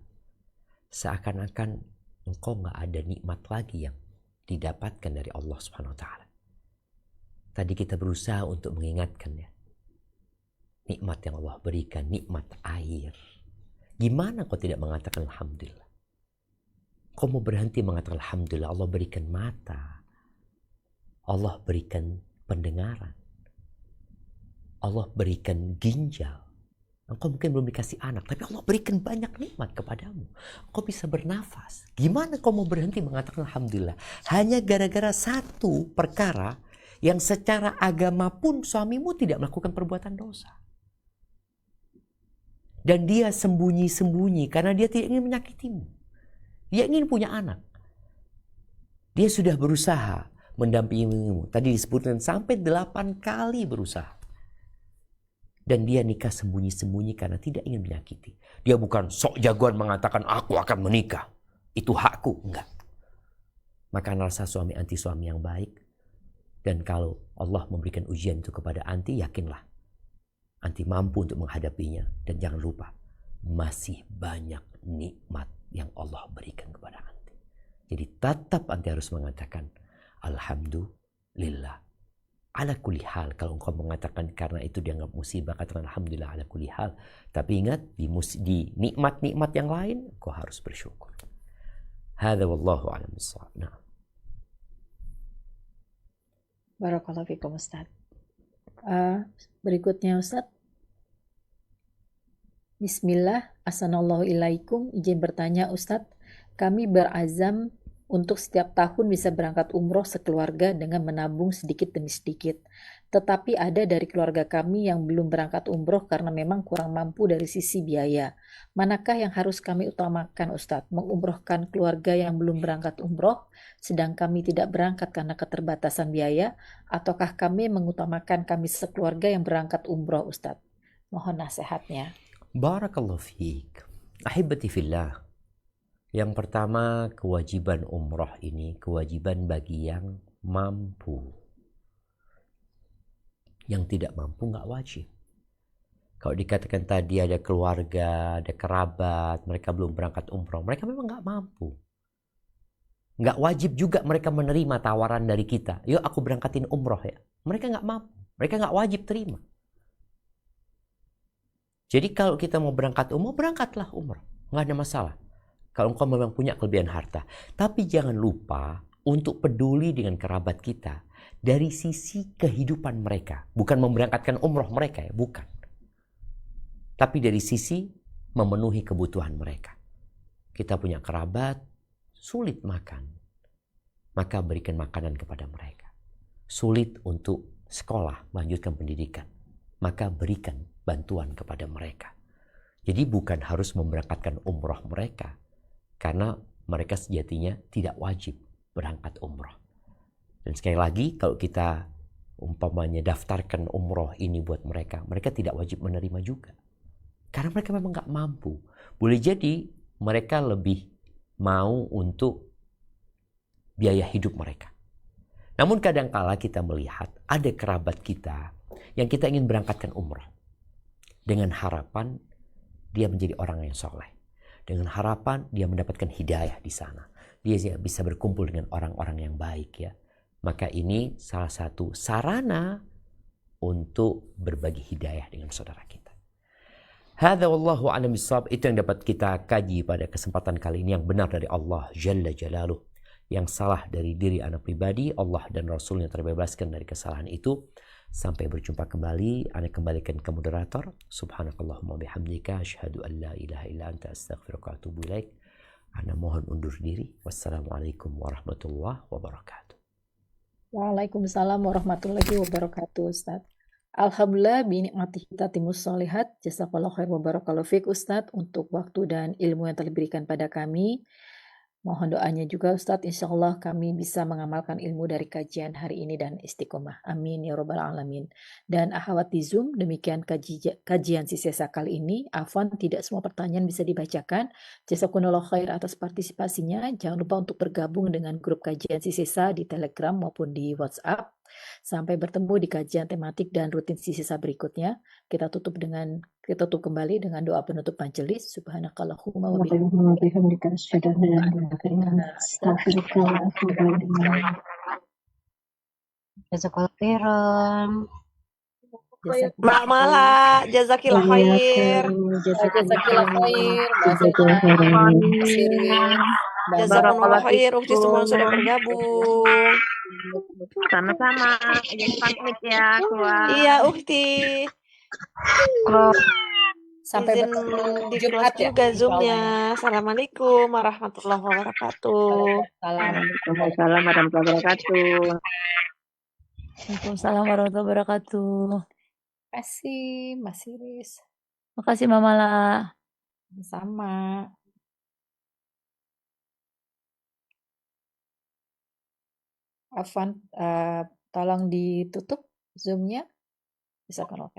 seakan-akan engkau nggak ada nikmat lagi yang didapatkan dari Allah Subhanahu Wa Taala. Tadi kita berusaha untuk mengingatkan ya, nikmat yang Allah berikan, nikmat air. Gimana kau tidak mengatakan Alhamdulillah? Kau mau berhenti mengatakan Alhamdulillah, Allah berikan mata, Allah berikan pendengaran, Allah berikan ginjal. Engkau mungkin belum dikasih anak, tapi Allah berikan banyak nikmat kepadamu. Engkau bisa bernafas. Gimana kau mau berhenti mengatakan Alhamdulillah? Hanya gara-gara satu perkara yang secara agama pun suamimu tidak melakukan perbuatan dosa. Dan dia sembunyi-sembunyi karena dia tidak ingin menyakitimu. Dia ingin punya anak. Dia sudah berusaha mendampingimu. Tadi disebutkan sampai 8 kali berusaha. Dan dia nikah sembunyi-sembunyi karena tidak ingin menyakiti. Dia bukan sok jagoan mengatakan aku akan menikah. Itu hakku. Enggak. Maka rasa suami anti suami yang baik. Dan kalau Allah memberikan ujian itu kepada anti, yakinlah. Anti mampu untuk menghadapinya. Dan jangan lupa, masih banyak nikmat yang Allah berikan kepada anti. Jadi tetap anti harus mengatakan Alhamdulillah. Ala kulli hal, kalau engkau mengatakan karena itu dianggap musibah, katakan Alhamdulillah ala kulli hal. Tapi ingat, di nikmat-nikmat yang lain, engkau harus bersyukur. Hadza wallahu a'lam bissawab. Nah. Barakallahu fikum Ustaz. Berikutnya Ustaz. Bismillah, Assalamualaikum ilaikum. Izin bertanya Ustaz, kami berazam untuk setiap tahun bisa berangkat umroh sekeluarga dengan menabung sedikit demi sedikit. Tetapi ada dari keluarga kami yang belum berangkat umroh karena memang kurang mampu dari sisi biaya. Manakah yang harus kami utamakan Ustadz? Mengumrohkan keluarga yang belum berangkat umroh, sedang kami tidak berangkat karena keterbatasan biaya, ataukah kami mengutamakan kami sekeluarga yang berangkat umroh Ustadz? Mohon nasihatnya. Barakallahu fiik. Ahibati fillah. Yang pertama, kewajiban umroh ini kewajiban bagi yang mampu. Yang tidak mampu nggak wajib. Kalau dikatakan tadi ada keluarga, ada kerabat, mereka belum berangkat umroh, mereka memang nggak mampu. Nggak wajib juga mereka menerima tawaran dari kita. Yuk aku berangkatin umroh ya. Mereka nggak mampu, mereka nggak wajib terima. Jadi kalau kita mau berangkat umroh, berangkatlah umroh, nggak ada masalah. Kalau engkau memang punya kelebihan harta. Tapi jangan lupa untuk peduli dengan kerabat kita dari sisi kehidupan mereka. Bukan memberangkatkan umroh mereka ya, bukan. Tapi dari sisi memenuhi kebutuhan mereka. Kita punya kerabat, sulit makan. Maka berikan makanan kepada mereka. Sulit untuk sekolah, melanjutkan pendidikan. Maka berikan bantuan kepada mereka. Jadi bukan harus memberangkatkan umroh mereka. Karena mereka sejatinya tidak wajib berangkat umroh. Dan sekali lagi, kalau kita umpamanya daftarkan umroh ini buat mereka, mereka tidak wajib menerima juga. Karena mereka memang nggak mampu. Boleh jadi mereka lebih mau untuk biaya hidup mereka. Namun kadangkala kita melihat ada kerabat kita yang kita ingin berangkatkan umroh. Dengan harapan dia menjadi orang yang soleh. Dengan harapan dia mendapatkan hidayah di sana. Dia bisa berkumpul dengan orang-orang yang baik ya. Maka ini salah satu sarana untuk berbagi hidayah dengan saudara kita. Hadza wallahu a'lam bissawab. Itu yang dapat kita kaji pada kesempatan kali ini, yang benar dari Allah Jalla Jalaluh. Yang salah dari diri anak pribadi, Allah dan Rasulnya terbebaskan dari kesalahan itu. Sampai berjumpa kembali, Ana kembalikan ke moderator. Subhanakallahumma bihamdika asyhadu an la ilaha illa anta astaghfiruka wa atubu ilaik. Ana mohon undur diri. Wassalamualaikum warahmatullahi wabarakatuh. Waalaikumsalam warahmatullahi wabarakatuh, Ustaz. Alhamdulillah binikmati tatimus solihat. Jazakallahu khair wa barakallahu fiik, Ustaz, untuk waktu dan ilmu yang telah diberikan pada kami. Mohon doanya juga, Ustadz, insya Allah kami bisa mengamalkan ilmu dari kajian hari ini dan istiqomah. Amin ya robbal alamin. Dan akhwat di Zoom, demikian kajian sisa kali ini. Afwan, tidak semua pertanyaan bisa dibacakan. Jazakumullah khair atas partisipasinya. Jangan lupa untuk bergabung dengan grup kajian sisa di Telegram maupun di WhatsApp. Sampai bertemu di kajian tematik dan rutin sisa berikutnya. Kita tutup kembali dengan doa penutup majelis. Subhanakallahumma wa bihamdika asyhadu an la ilaha illa anta astaghfiruka wa atubu ilaik. Jazakallah khairan. Mbak Mala, jazakillah khair. Jazakillah khair, Mbak Fina, Mbak Sirin, Mbak Jazakumullah khair, ukti semua sudah bergabung. Sama-sama. Jadi pamit ya, keluar. Iya, ukti. Sampai Izin bertemu di Jumat close ya, juga insya Zoom-nya. Allah ya. Assalamualaikum warahmatullahi wabarakatuh. Waalaikumsalam warahmatullahi wabarakatuh. Waalaikumsalam warahmatullahi wabarakatuh. Terima kasih, Mas Iris. Makasih Mamala. Sama. Afwan, tolong ditutup Zoom-nya. Bisa kalau